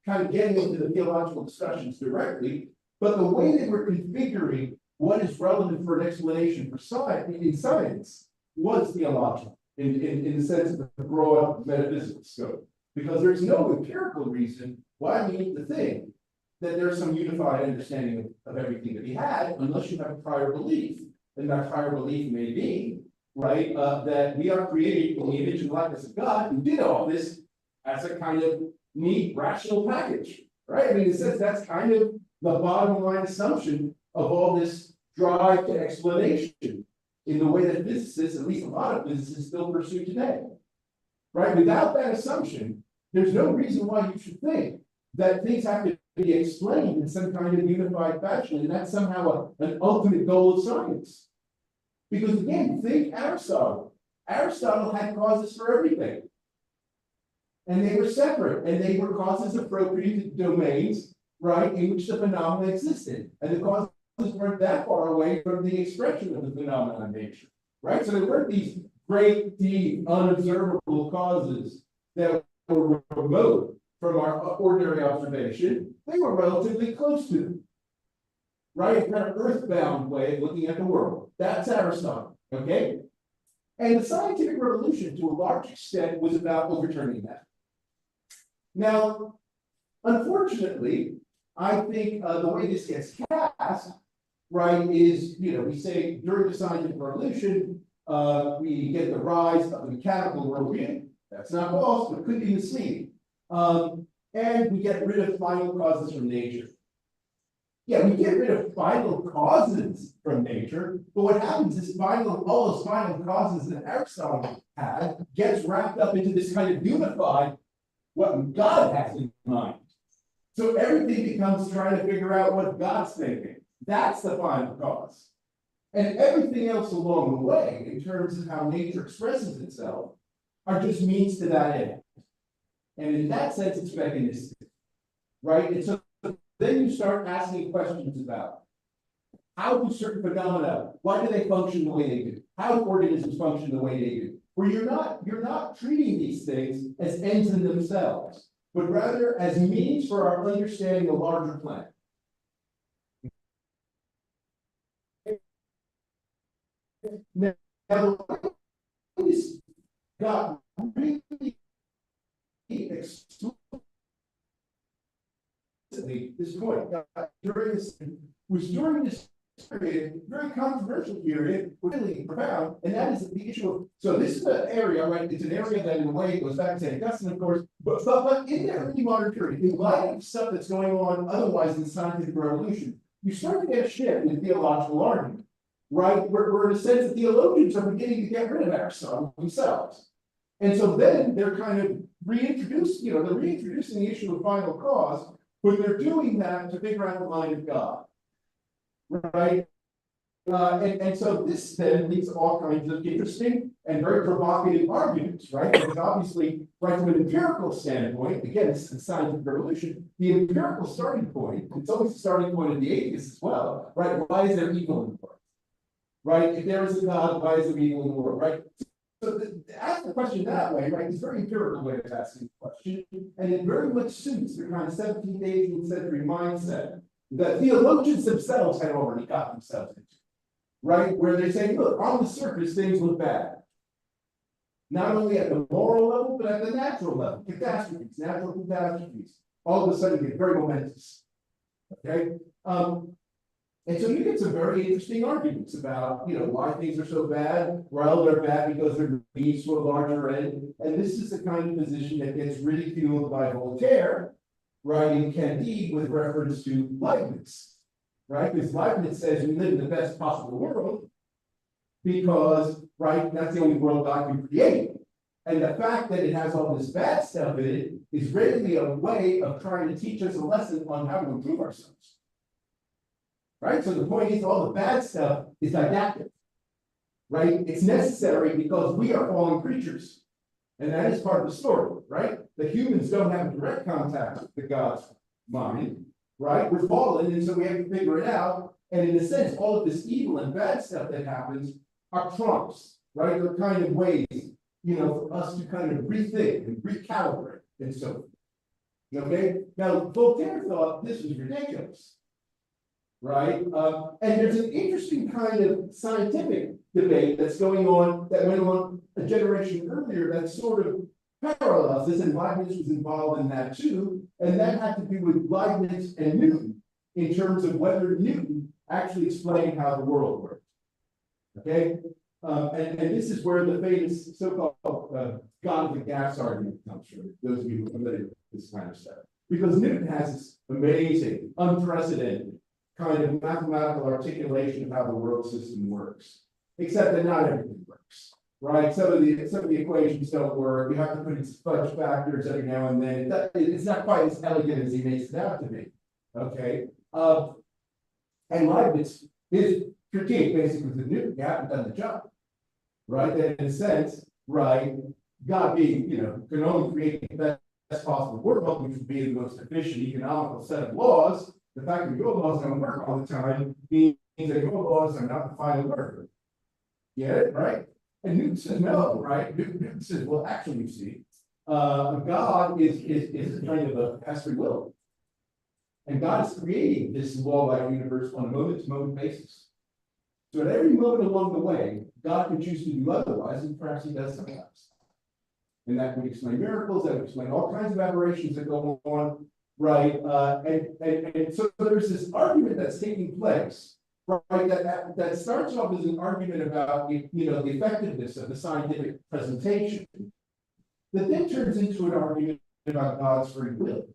kind of getting into the theological discussions directly, but the way they were configuring what is relevant for an explanation for science in science was theological in the sense of the broad metaphysical scope. Because there's no empirical reason why we need to think that there's some unified understanding of everything to be had unless you have a prior belief. And that prior belief may be, right, that we are created in the image and likeness of God, who did all this as a kind of neat, rational package, right? I mean, it says that's kind of the bottom line assumption of all this drive to explanation in the way that physicists, at least a lot of physicists, still pursue today, right? Without that assumption, there's no reason why you should think that things have to be explained in some kind of unified fashion, and that's somehow an ultimate goal of science. Because again, think Aristotle. Aristotle had causes for everything. And they were separate, and they were causes appropriate to domains, right, in which the phenomena existed. And the causes weren't that far away from the expression of the phenomenon in nature, right? So there weren't these great, deep, unobservable causes that were remote from our ordinary observation, they were relatively close to them. Right? A kind of earthbound way of looking at the world. That's Aristotle, okay? And the scientific revolution, to a large extent, was about overturning that. Now, unfortunately, I think the way this gets cast, right, is, we say during the scientific revolution, we get the rise of the mechanical worldview. That's not false, but could be misleading. And we get rid of final causes from nature. Yeah, we get rid of final causes from nature, but what happens is all those final causes that Aristotle had gets wrapped up into this kind of unified, what God has in mind. So everything becomes trying to figure out what God's thinking. That's the final cause. And everything else along the way, in terms of how nature expresses itself, are just means to that end. And in that sense, it's mechanistic, right? And so then you start asking questions about how do certain phenomena, why do they function the way they do? How do organisms function the way they do? Where you're not treating these things as ends in themselves, but rather as means for our understanding the larger planet. Now, this got really explicitly this point during this period, very controversial period, really profound, and that is the issue of, so this is an area, right? It's an area that in a way goes back to St. Augustine, of course, but in the early modern period, in light of stuff that's going on otherwise in the scientific revolution, you start to get a shift in theological argument, right? Where in a sense, the theologians are beginning to get rid of Aristotle themselves. And so then they're kind of reintroducing, they're reintroducing the issue of final cause, but they're doing that to figure out the mind of God. Right? And so this then leads to all kinds of interesting and very provocative arguments, right? Because obviously, right, from an empirical standpoint, again, this is the scientific revolution, the empirical starting point, it's always the starting point of the atheists as well, right? Why is there evil in the world? Right? If there is a God, why is there evil in the world, right? So to ask the question that way, right, is a very empirical way of asking the question, and it very much suits the kind of 17th, 18th century mindset that theologians themselves had already got themselves into, right? Where they're saying, look, on the surface, things look bad. Not only at the moral level, but at the natural level. Catastrophes, natural catastrophes, all of a sudden get very momentous. Okay? And so you get some very interesting arguments about, why things are so bad. Well, they're bad because they're leads to a larger end. And this is the kind of position that gets ridiculed by Voltaire, right, in Candide with reference to Leibniz, right? Because Leibniz says we live in the best possible world because, right, that's the only world God can create. And the fact that it has all this bad stuff in it is really a way of trying to teach us a lesson on how to improve ourselves. Right? So the point is all the bad stuff is didactic. Right? It's necessary because we are fallen creatures. And that is part of the story, right? The humans don't have direct contact with God's mind, right? We're fallen, and so we have to figure it out. And in a sense, all of this evil and bad stuff that happens are prompts, right? They're kind of ways, for us to kind of rethink and recalibrate and so forth. Okay? Now, Voltaire thought this was ridiculous, right? And there's an interesting kind of scientific debate that's going on, that went on a generation earlier that sort of parallels this, and Leibniz was involved in that too, and that had to do with Leibniz and Newton in terms of whether Newton actually explained how the world worked. Okay? And this is where the famous so-called God of the gas argument comes from, those of you who are familiar with this kind of stuff. Because Newton has this amazing, unprecedented kind of mathematical articulation of how the world system works. Except that not everything works, right? Some of the equations don't work. You have to put in fudge factors every now and then. It's not quite as elegant as he makes it out to be. Okay. And Leibniz, his critique basically was that Newton hadn't done the job. Right? That in a sense, right, God being, can only create the best possible world, which would be the most efficient economical set of laws. The fact that your laws don't work all the time means that your laws are not the final word. Get it? Right? And Newton says, no, right? Newton says, well, actually, you see, God is kind of has free will. And God is creating this law-like universe on a moment-to-moment basis. So at every moment along the way, God could choose to do otherwise, and perhaps he does sometimes. And that would explain miracles, that would explain all kinds of aberrations that go on, right? And so there's this argument that's taking place, right? That starts off as an argument about, the effectiveness of the scientific presentation, that then turns into an argument about God's free will.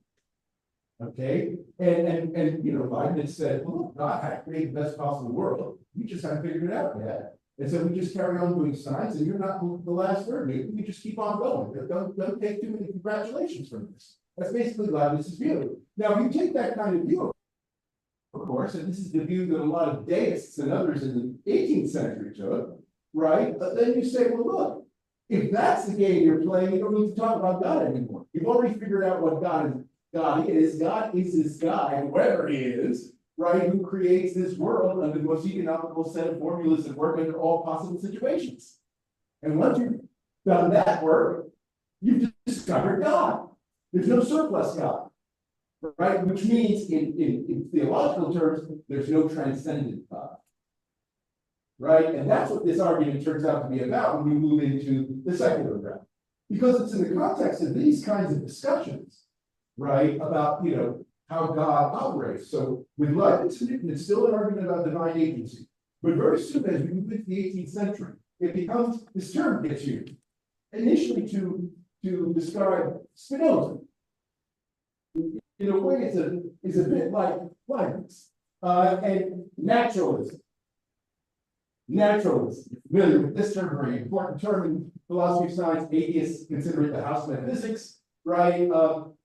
Okay, and Leibniz said, well, look, God had created the best possible world. We just haven't figured it out yet. And so we just carry on doing science, and you're not the last word, Newton. We just keep on going. Don't take too many congratulations from this. That's basically Leibniz's view. Now, if you take that kind of view, of course, and this is the view that a lot of deists and others in the 18th century took, right? But then you say, well, look, if that's the game you're playing, you don't need to talk about God anymore. You've already figured out what God is. God is this guy, whoever he is, right, who creates this world under the most economical set of formulas that work under all possible situations. And once you've done that work, you've discovered God. There's no surplus God, right? Which means in theological terms, there's no transcendent God. Right? And that's what this argument turns out to be about when we move into the secular realm. Because it's in the context of these kinds of discussions, right, about, how God operates. So with Leibniz and Newton, it's still an argument about divine agency. But very soon, as we move into the 18th century, it becomes, this term gets used, initially to describe Spinoza. In a way, it's a bit like Leibniz. And naturalism. Naturalism. You're familiar with this term, very important term in philosophy of science. Atheists consider it the house of metaphysics, right?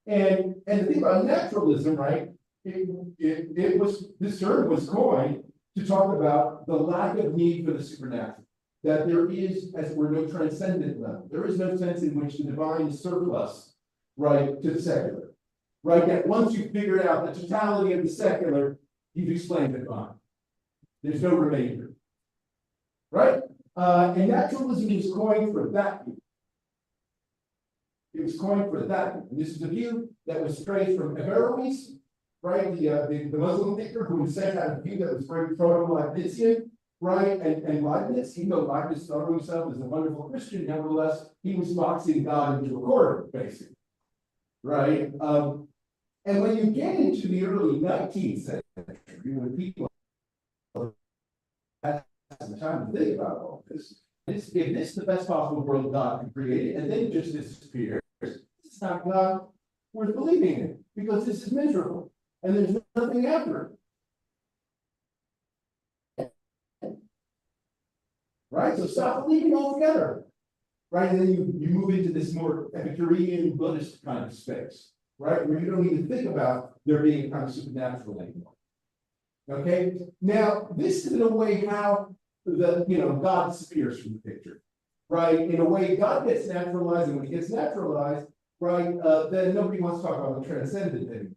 And the thing about naturalism, right? This term was coined to talk about the lack of need for the supernatural. That there is, as it were, no transcendent level. There is no sense in which the divine is surplus, right, to the secular. Right? That once you've figured out the totality of the secular, you've explained the divine. There's no remainder. Right? And naturalism is coined for that view. It was coined for that view. And this is a view that was strayed from Averroes, right? The Muslim thinker who said had a view that was very proto-Leibnizian, right? And Leibniz, even though Leibniz thought of himself as a wonderful Christian, nevertheless, he was boxing God into a corner, basically. Right? And when you get into the early 19th century, when people had the time to think about all this, if this is the best possible world God can create, and then it just disappears, it's not God worth believing in, because this is miserable, and there's nothing after it. Right? So stop believing altogether. Right? And then you move into this more Epicurean Buddhist kind of space, right? Where you don't even think about there being a kind of supernatural anymore. Okay? Now, this is in a way how God disappears from the picture. Right? In a way, God gets naturalized, and when he gets naturalized, right, then nobody wants to talk about the transcendent anymore.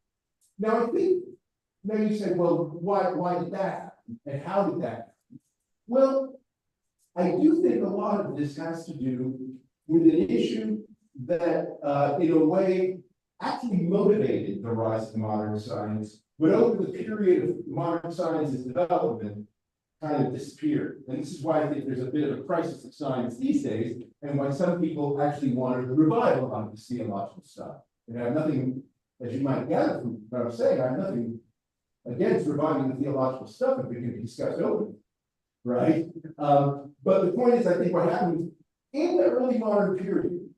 Now, I think, now you say, well, why did that happen? And how did that happen? Well, I do think a lot of this has to do with an issue that, in a way, actually motivated the rise of modern science, but over the period of modern science's development, kind of disappeared. And this is why I think there's a bit of a crisis of science these days, and why some people actually want to revive a lot of this theological stuff. And I have nothing, as you might gather from what I'm saying, I have nothing against reviving the theological stuff if it can be discussed openly. Right? But the point is, I think what happened in the early modern period,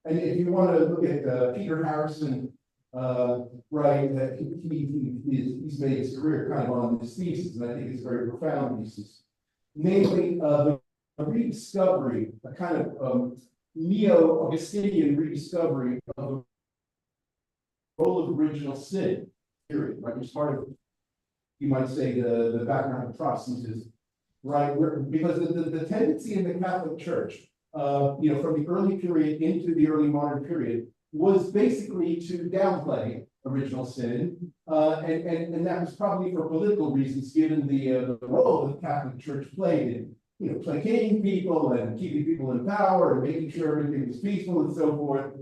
and if you want to look at Peter Harrison, right, that he's made his career kind of on this thesis, and I think it's a very profound thesis, namely the rediscovery, a kind of neo-Augustinian rediscovery of the role of original sin, period, right, which is part of, you might say, the background of Protestantism. Right, because the tendency in the Catholic Church, from the early period into the early modern period, was basically to downplay original sin, and that was probably for political reasons, given the role that the Catholic Church played placating people and keeping people in power and making sure everything was peaceful and so forth.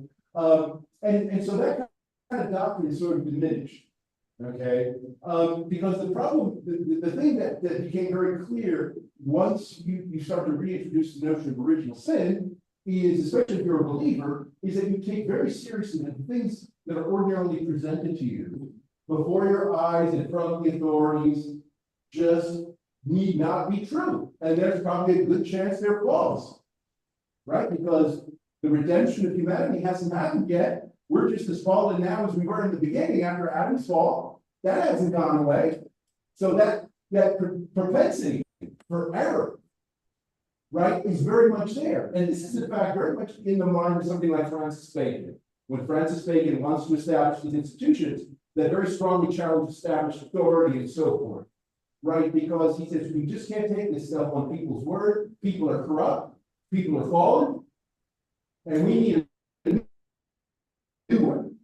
And so that kind of doctrine is sort of diminished. Okay, because the problem, the thing that became very clear once you start to reintroduce the notion of original sin is, especially if you're a believer, is that you take very seriously the things that are ordinarily presented to you before your eyes in front of the authorities just need not be true. And there's probably a good chance they're false, right? Because the redemption of humanity hasn't happened yet. We're just as fallen now as we were in the beginning after Adam's fall. That hasn't gone away. So that propensity for error, right, is very much there. And this is in fact very much in the mind of something like Francis Bacon. When Francis Bacon wants to establish these institutions that very strongly challenge established authority and so forth, right? Because he says we just can't take this stuff on people's word. People are corrupt, people are fallen, and we need a new one.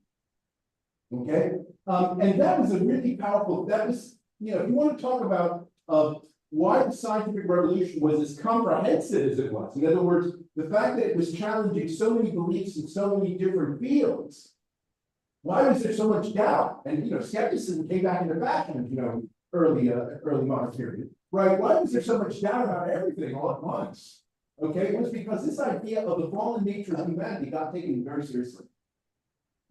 Okay? And that was a really powerful, that was, if you want to talk about why the scientific revolution was as comprehensive as it was. In other words, the fact that it was challenging so many beliefs in so many different fields. Why was there so much doubt? And skepticism came back into fashion, early modern period, right? Why was there so much doubt about everything all at once? Okay, it was because this idea of the fallen nature of humanity got taken very seriously.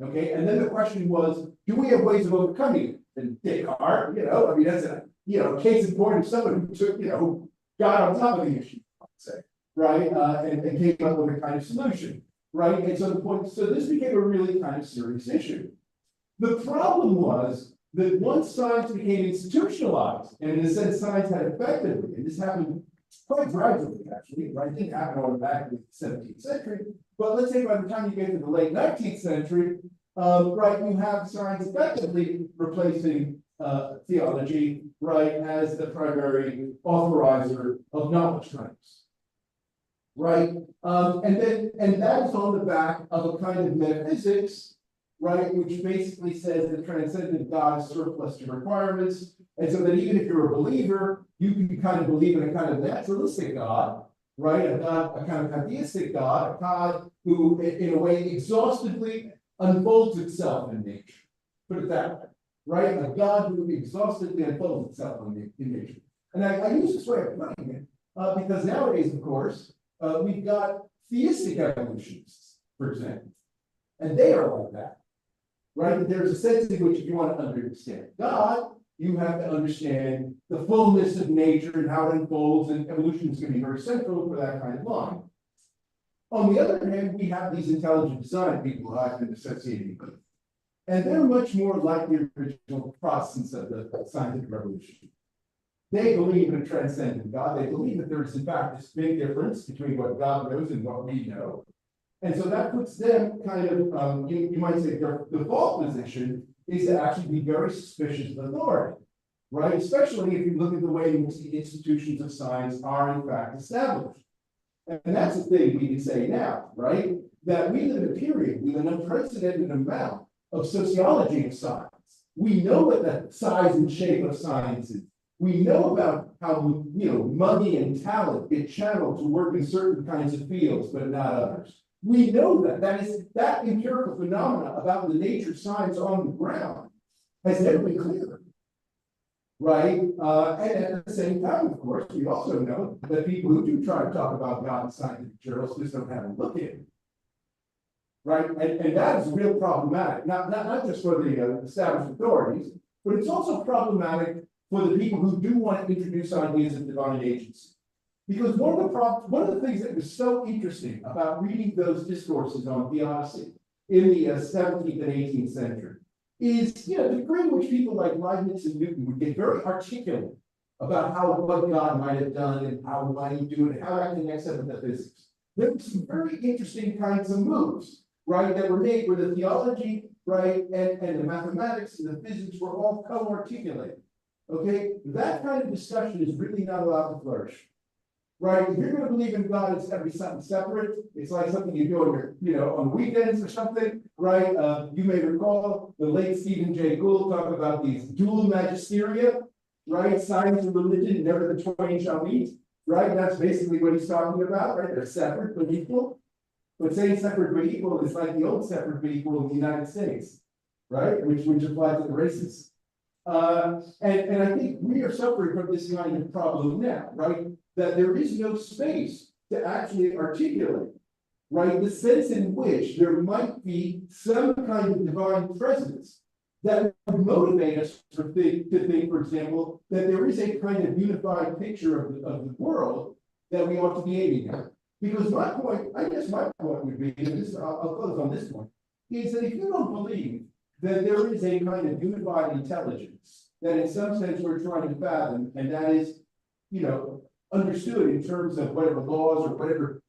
Okay, and then the question was, do we have ways of overcoming it? And Descartes, that's a case in point of someone who took, who got on top of the issue, I'd say, right? And came up with a kind of solution, right? And so this became a really kind of serious issue. The problem was that once science became institutionalized, and in a sense, science had effectively, and this happened quite gradually, actually, right? It didn't happen automatically in the 17th century, but let's say by the time you get to the late 19th century, right, you have science effectively replacing theology, right, as the primary authorizer of knowledge claims, right? And that is on the back of a kind of metaphysics, right, which basically says that transcendent God is surplus to requirements, and so that even if you're a believer, you can kind of believe in a kind of naturalistic God, right? A kind of pantheistic God, a God who, in a way, exhaustively unfolds itself in nature. Put it that way, right? A God who exhaustively unfolds itself in nature. And I use this way of putting it because nowadays, of course, we've got theistic evolutionists, for example, and they are like that, right? There's a sense in which if you want to understand God, you have to understand the fullness of nature and how it unfolds, and evolution is going to be very central for that kind of line. On the other hand, we have these intelligent design people who I've been associating with, and they're much more like the original Protestants of the scientific revolution. They believe in a transcendent God. They believe that there is, in fact, this big difference between what God knows and what we know. And so that puts them kind of, you might say, their default position is to actually be very suspicious of authority, right? Especially if you look at the way in which the institutions of science are in fact established. And that's the thing we can say now, right? That we live in a period with an unprecedented amount of sociology of science. We know what the size and shape of science is. We know about how, money and talent get channeled to work in certain kinds of fields, but not others. We know that empirical phenomena about the nature of science on the ground has never been clearer, right? And at the same time, of course, we also know that people who do try to talk about God in scientific journals just don't have a look at it, right? And that is real problematic, not just for the established authorities, but it's also problematic for the people who do want to introduce ideas of divine agency. Because one of the things that was so interesting about reading those discourses on theodicy in the 17th and 18th century is, the degree in which people like Leibniz and Newton would get very articulate about what God might have done and how might he do it and how that connects up with the physics. There were some very interesting kinds of moves, right, that were made where the theology, right, and the mathematics and the physics were all co-articulated. Okay, that kind of discussion is really not allowed to flourish. Right, if you're going to believe in God, it's got to be something separate. It's like something you do on your, on weekends or something, right? You may recall the late Stephen Jay Gould talk about these dual magisteria, right? Science and religion, never the twain shall meet. right? That's basically what he's talking about, right? They're separate but equal. But saying separate but equal is like the old separate but equal in the United States, right? Which applies to the races. And I think we are suffering from this kind of problem now, right? That there is no space to actually articulate, right? The sense in which there might be some kind of divine presence that would motivate us to think, for example, that there is a kind of unified picture of the world that we ought to be aiming at. Because my point, I guess my point would be, and this, I'll close on this one, is that if you don't believe that there is a kind of unified intelligence that in some sense we're trying to fathom, and that is, understood in terms of whatever laws or whatever,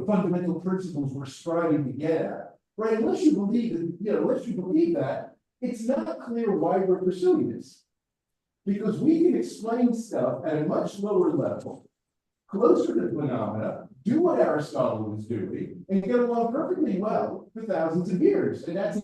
fundamental principles we're striving to get at, right? Unless you believe that, it's not clear why we're pursuing this. Because we can explain stuff at a much lower level, closer to phenomena, do what Aristotle was doing, and get along perfectly well for thousands of years. And that's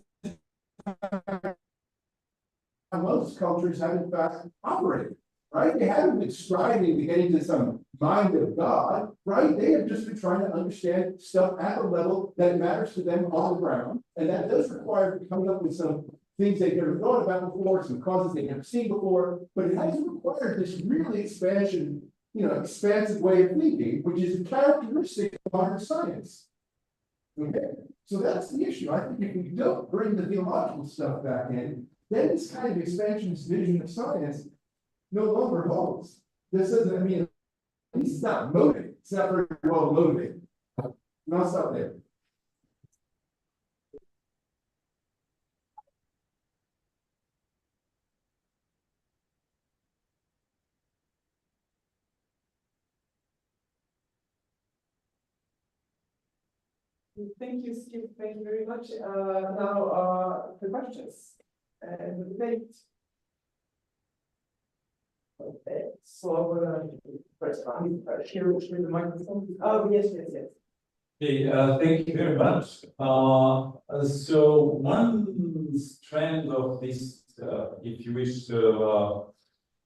how most cultures have in fact operated, right? They haven't been striving to get into some mind of God, right? They have just been trying to understand stuff at the level that matters to them on the ground. And that does require coming up with some things they've never thought about before, some causes they've never seen before, but it hasn't required this really expansive way of thinking, which is a characteristic of modern science. Okay, so that's the issue. I think if we don't bring the theological stuff back in, then this kind of expansionist vision of science no longer holds. This doesn't, at least it's not motivated. It's not very well motivated. And I'll stop there. Thank you, Steve. Thank you very much. Now, the questions and the debate. Okay, so first, share the microphone. Oh, yes. Okay, thank you very much. So one strand of this, if you wish,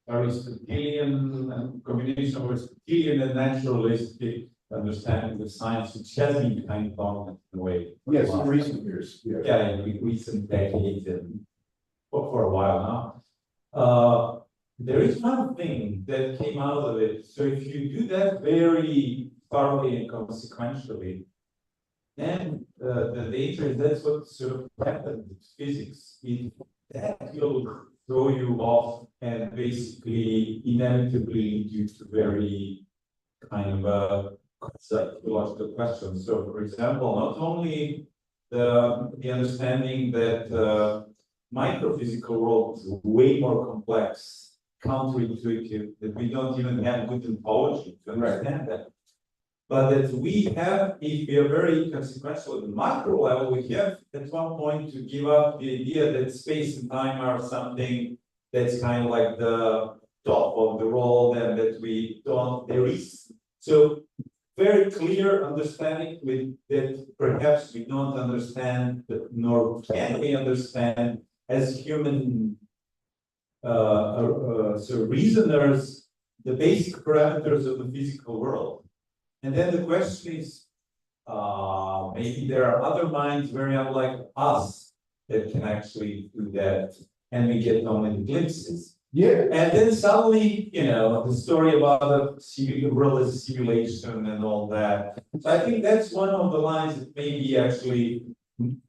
Aristotelian combination of Aristotelian and naturalistic understanding of science, which has been kind of dominant in a way. Yes, in recent years. Yeah, in recent decades and for a while now. There is one thing that came out of it. So if you do that very thoroughly and consequentially, then the danger is that's what sort of happens with physics. That will throw you off and basically inevitably lead you to very kind of psychological questions. So, for example, not only the understanding that microphysical world is way more complex, counterintuitive, that we don't even have good ontology to understand that. But that we have, if we are very consequential at the macro level, we have at one point to give up the idea that space and time are something that's kind of like the top of the world and that we don't, there is. So very clear understanding with that perhaps we don't understand, nor can we understand as human so reasoners, the basic parameters of the physical world. And then the question is, maybe there are other minds very unlike us that can actually do that, and we get only glimpses. Yeah. And then suddenly, the story about the world as a simulation and all that. So I think that's one of the lines that may be actually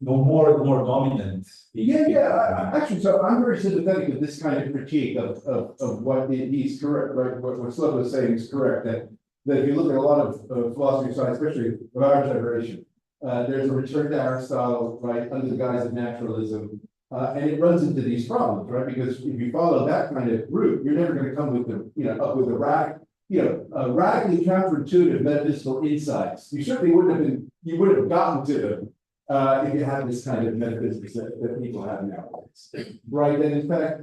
more and more dominant. Actually, so I'm very sympathetic with this kind of critique of what he's correct, right? What Slovo was saying is correct, that if you look at a lot of philosophy of science, especially of our generation, there's a return to Aristotle, right, under the guise of naturalism. And it runs into these problems, right? Because if you follow that kind of route, you're never going to come with up with radically counterintuitive metaphysical insights. You certainly you wouldn't have gotten to them if you had this kind of metaphysics that people have nowadays, right? And in fact,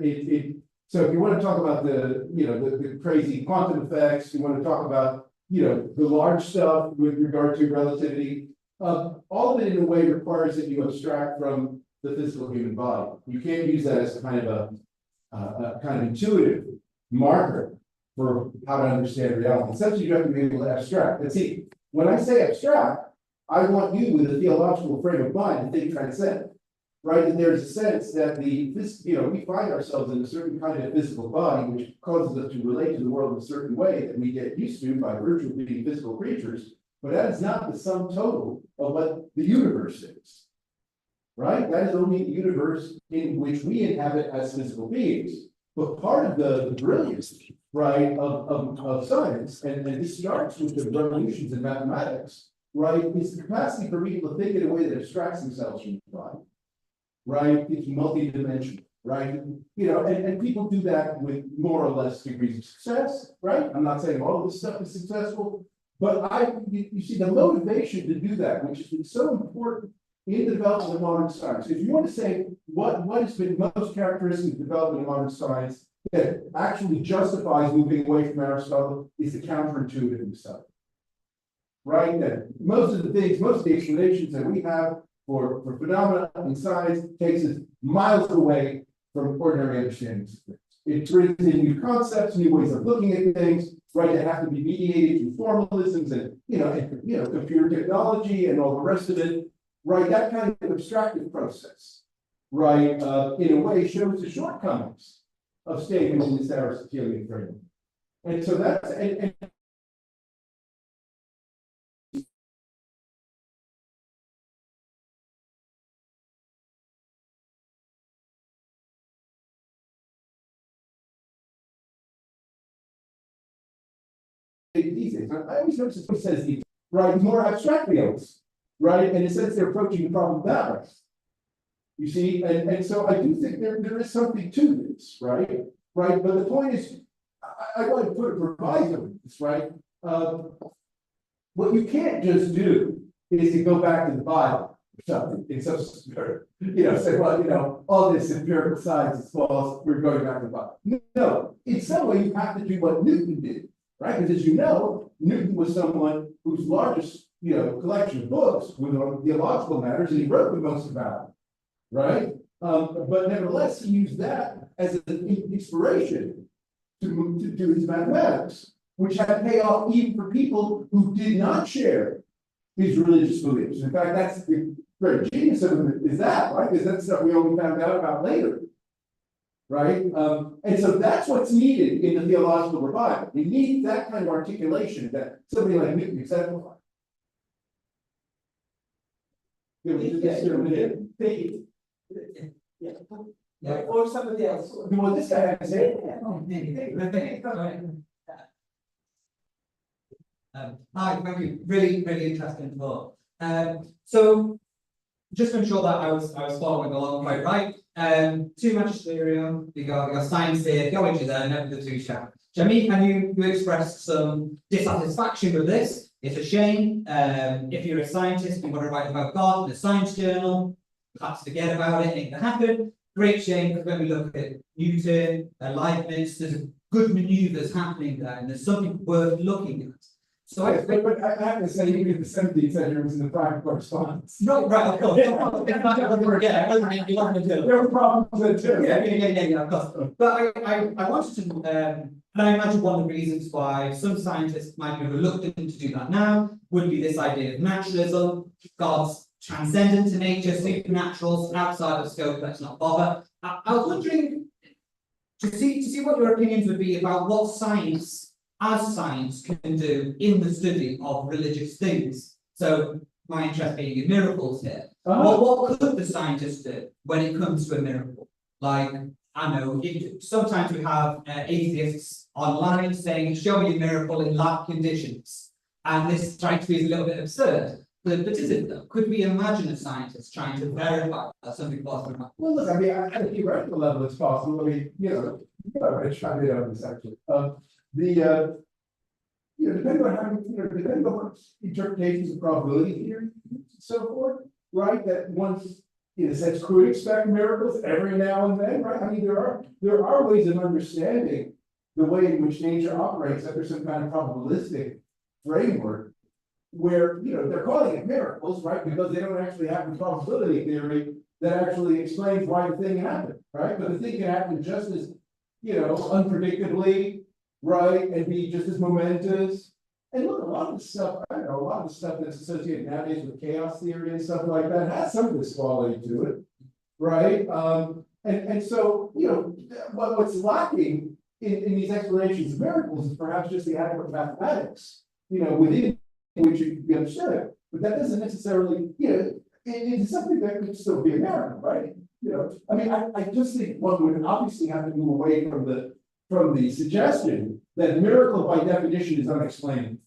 so if you want to talk about the crazy quantum effects, you want to talk about the large stuff with regard to relativity, all of it in a way requires that you abstract from the physical human body. You can't use that as kind of a kind of intuitive marker for how to understand reality. Essentially, you have to be able to abstract. And see, when I say abstract, I want you with a theological frame of mind to think transcendent. Right, that there's a sense that we find ourselves in a certain kind of physical body, which causes us to relate to the world in a certain way that we get used to by virtue of being physical creatures. But that is not the sum total of what the universe is. Right? That is only the universe in which we inhabit as physical beings. But part of the brilliance, right, of science, and this starts with the revolutions in mathematics, right, is the capacity for people to think in a way that abstracts themselves from the body. Right, it's multi-dimensional, right? And people do that with more or less degrees of success, right? I'm not saying all of this stuff is successful, but you see the motivation to do that, which has been so important in the development of modern science. If you want to say what has been most characteristic of development of modern science that actually justifies moving away from Aristotle is the counterintuitive stuff. Right? That most of the explanations that we have for phenomena in science takes us miles away from ordinary understandings of things. It brings in new concepts, new ways of looking at things, right, that have to be mediated through formalisms and computer technology and all the rest of it, right? That kind of abstractive process, right, in a way shows the shortcomings of staying in this Aristotelian framework. And so that's these days. I always notice it says these, right, more abstract fields, right? And in a sense, they're approaching the problem that way. You see, and so I do think there is something to this, right? Right, but the point is, I want to put a proviso in this, right? What you can't just do is to go back to the Bible or something in some spirit, say, well, all this empirical science is false, we're going back to the Bible. No, in some way you have to do what Newton did. Right, because as you know, Newton was someone whose largest, collection of books was on theological matters, and he wrote the most about it. Right, but nevertheless, he used that as an inspiration to do his mathematics, which had payoff even for people who did not share his religious beliefs. In fact, that's the great genius of it is that, right? Because that's stuff we only found out about later. Right? And so that's what's needed in the theological revival. We need that kind of articulation that somebody like Newton exemplified. Or somebody else. Well, this guy has it. Hi, thank you. Really interesting talk. So just to ensure that I was following along quite right. Two magisterium, we got science there, theology there, never the two shall. Jamie, can you express some dissatisfaction with this? It's a shame. If you're a scientist, you want to write about God in a science journal, perhaps forget about it, ain't gonna happen. Great shame, because when we look at Newton, Leibniz, there's good maneuvers happening there, and there's something worth looking at. So yes, but I have to say, even in the 17th century, it was in the prime correspondence. No, right, of course. There were problems there too. Yeah, of course. But I wanted to, and I imagine one of the reasons why some scientists might be reluctant to do that now would be this idea of naturalism, God's transcendent to nature, supernaturals, outside of scope, let's not bother. I was wondering to see what your opinions would be about what science can do in the study of religious things. So my interest being in miracles here. What could the scientists do when it comes to a miracle? Like, I know, sometimes we have atheists online saying, show me a miracle in lab conditions. And this strikes me as a little bit absurd. But is it though? Could we imagine a scientist trying to verify that something possible? Well, look, I mean, at a theoretical level, it's possible. I mean, it's trying to get on this actually. Depending on how, depending on what interpretations of probability theory and so forth, right? That one, in a sense, could expect miracles every now and then, right? I mean, there are ways of understanding the way in which nature operates under some kind of probabilistic framework, where they're calling it miracles, right? Because they don't actually have the probability theory that actually explains why the thing happened, right? But the thing can happen just as unpredictably, right? And be just as momentous. And look, a lot of the stuff, I don't know, a lot of the stuff that's associated nowadays with chaos theory and stuff like that has some of this quality to it, right? And so, you know, what's lacking in these explanations of miracles is perhaps just the adequate mathematics, you know, within which you can understand. But that doesn't necessarily, you know, it's something that could still be a miracle, right? You know, I mean, I just think one would obviously have to move away from the suggestion that miracle by definition is unexplained.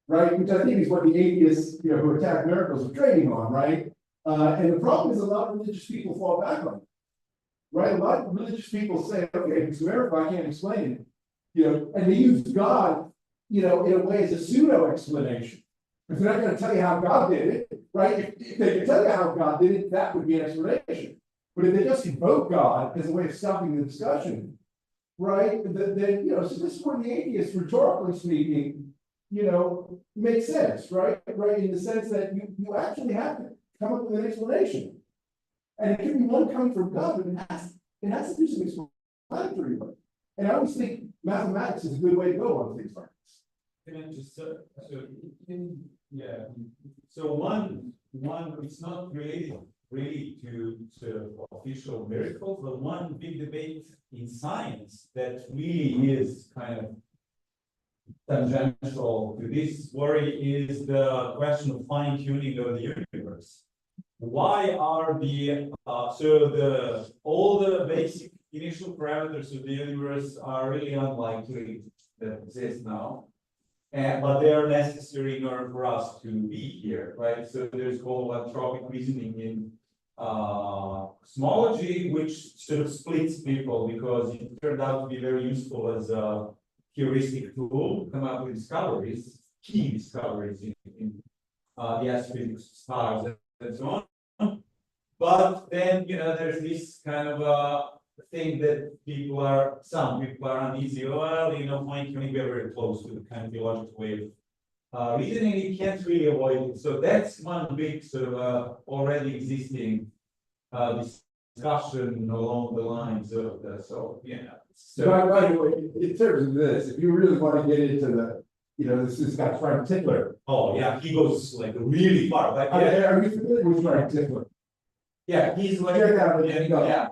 Right, which I think is what the atheists, you know, who attack miracles are trading on, right? And the problem is a lot of religious people fall back on it. Right, a lot of religious people say, okay, if it's a miracle, I can't explain it. You know, and they use God, you know, in a way as a pseudo explanation. If they're not going to tell you how God did it, right? If they could tell you how God did it, that would be an explanation. But if they just invoke God as a way of stopping the discussion, right? Then, you know, so this is where the atheists, rhetorically speaking, you know, makes sense, right? Right, in the sense that you actually have to come up with an explanation. And it can be one coming from God, but it has to do some explanatory work. And I always think mathematics is a good way to go on things like this. Can I just, yeah, so one, it's not related really to official miracles, but one big debate in science that really is kind of tangential to this worry is the question of fine-tuning of the universe. Why are all the basic initial parameters of the universe are really unlikely that exist now, but they are necessary in order for us to be here, right? So there's holotropic reasoning in cosmology, which sort of splits people because it turned out to be very useful as a heuristic tool to come up with discoveries, key discoveries in the astrophysics of stars and so on. But then, you know, there's this kind of thing that some people are uneasy. Well, you know, fine-tuning, we're very close to the kind of theological way of reasoning. You can't really avoid it. So that's one big sort of already existing discussion along the lines of the, so, yeah. So, by the way, in terms of this, if you really want to get into the, you know, this guy Frank Tickler. oh yeah, he goes like really far. Like, yeah, Are you familiar with Frank Tickler? yeah, he's like, Check out yeah.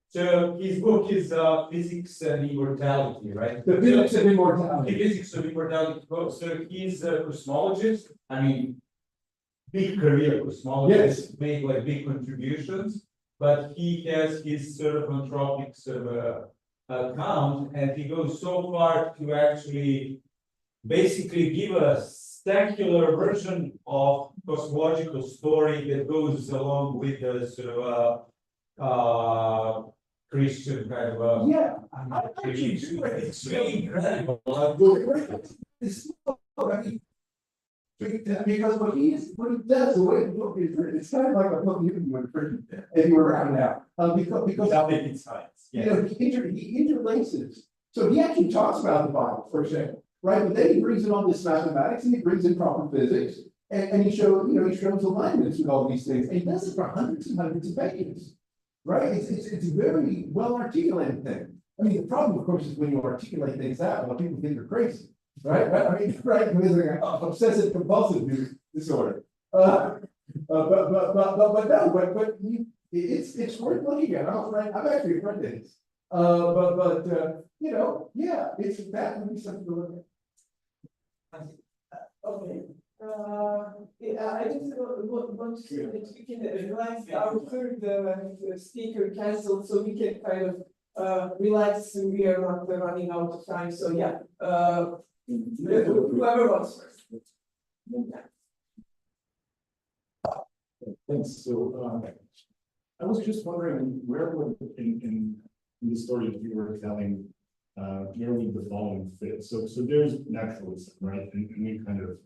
So his book is Physics and Immortality, right? The Physics of The Immortality. Physics of Immortality book. So he's a cosmologist. I mean, big career cosmologist, Yes. made like big contributions, but he has his sort of anthropic sort of account, and he goes so far to actually basically give a spectacular version of cosmological story that goes along with the sort of Christian kind of Yeah. it's really incredible. I mean, because what he does, the way the book is written, it's kind of like a book you would print if you were around now. Because Without making science. you know, he interlaces. So he actually talks about the Bible, for example, right? But then he brings in all this mathematics and he brings in proper physics, and he shows, you know, he shows alignments with all these things, and he does it for hundreds and hundreds of pages, right? It's a very well articulated thing. I mean, the problem, of course, is when you articulate things out, well, people think you're crazy, right? I mean, right? Because like obsessive compulsive disorder. But it's worth looking at. I'm actually a friend of his. You know, yeah, that would be something to look at. Okay. I just want to say that we can relax our third speaker canceled, so we can kind of relax and we are not running out of time. So yeah, whoever wants first. Thanks. So I was just wondering where would in the story that you were telling, where would the following fit? So there's naturalism, right? And we kind of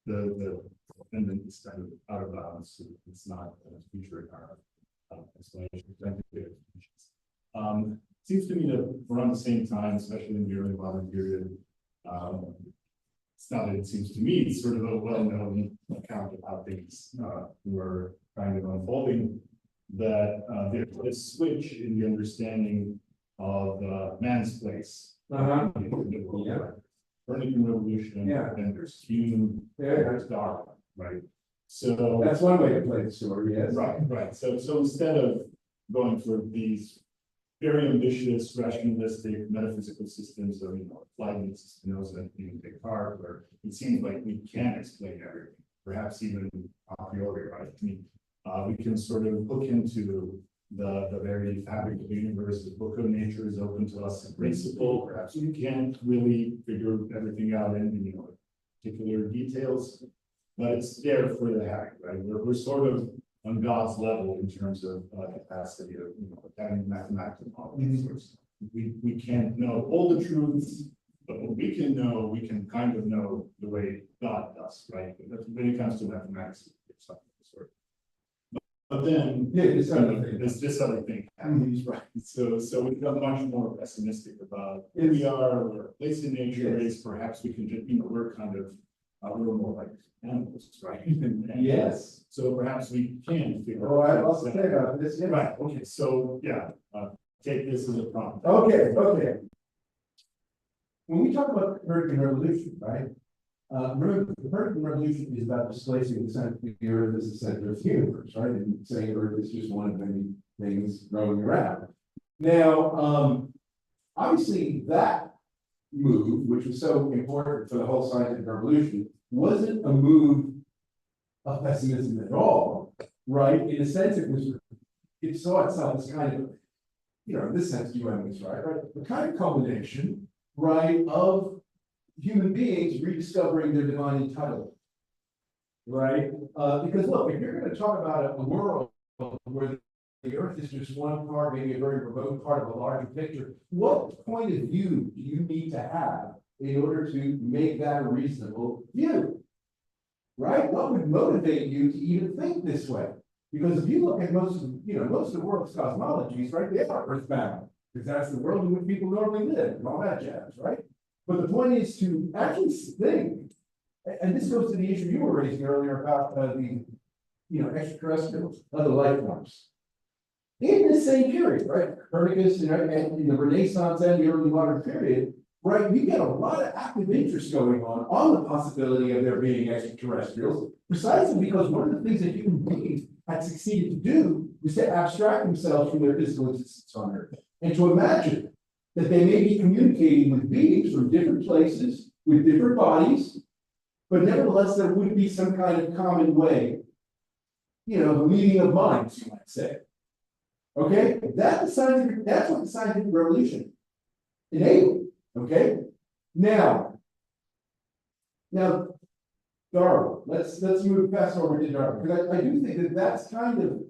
the defendant is kind of out of bounds. It's not featuring our explanation. Seems to me that around the same time, especially in the early modern period, it's not that it seems to me, it's sort of a well-known account of how things were kind of unfolding, that there's a switch in the understanding of man's place. Uh-huh. Yeah. Copernican revolution. Yeah. And there's Hume, Yeah. there's Darwin, right? So. That's one way to play the story, yes. Right. So instead of going for these very ambitious, rationalistic, metaphysical systems of, Leibniz, Spinoza, and Descartes, where it seems like we can explain everything, perhaps even a priori, right? I mean, we can sort of look into the very fabric of the universe. The book of nature is open to us in principle. Perhaps we can't really figure everything out in, particular details, but it's there for the having, right? We're sort of on God's level in terms of capacity of, having mathematical models. We can't know all the truths, but what we can know, we can kind of know the way God does, right? But when it comes to mathematics, it's something sort of. But then, this other thing happens, right? So we become much more pessimistic about who we are, where our place in nature is. Perhaps we can just, we're kind of a little more like animals, right? And Yes. So perhaps we can figure. Oh, I also say about this, yeah. Right, okay, so, yeah, take this as a prompt. Okay. When we talk about the Copernican revolution, right? Remember, the Copernican revolution is about displacing the center of the Earth as the center of the universe, right? And saying Earth is just one of many things growing around. Now, obviously that move, which was so important for the whole scientific revolution, wasn't a move of pessimism at all, right? In a sense, it saw itself as kind of, in this sense, UM right? The kind of combination, right, of human beings rediscovering their divine entitlement, right? Because look, if you're going to talk about a world where the Earth is just one part, maybe a very remote part of a larger picture, what point of view do you need to have in order to make that a reasonable view? Right? What would motivate you to even think this way? Because if you look at most of the world's cosmologies, right, they are earthbound, because that's the world in which people normally live and all that jazz, right? But the point is to actually think, and this goes to the issue you were raising earlier about the extraterrestrials, other life forms. In the same period, right? Copernicus and in the Renaissance and the early modern period, right, you get a lot of active interest going on the possibility of there being extraterrestrials, precisely because one of the things that human beings had succeeded to do was to abstract themselves from their physical existence on Earth and to imagine that they may be communicating with beings from different places, with different bodies, but nevertheless there would be some kind of common way, the meeting of minds, you might say. Okay, that's what the scientific revolution enabled. Okay, now, Darwin. Let's move fast over to Darwin, because I do think that that's kind of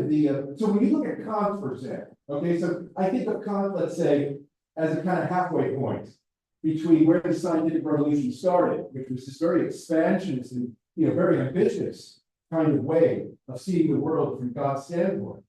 the so when you look at Kant, for example, okay, so I think of Kant, let's say, as a kind of halfway point between where the scientific revolution started, which was this very expansionist and very ambitious kind of way of seeing the world from God's standpoint,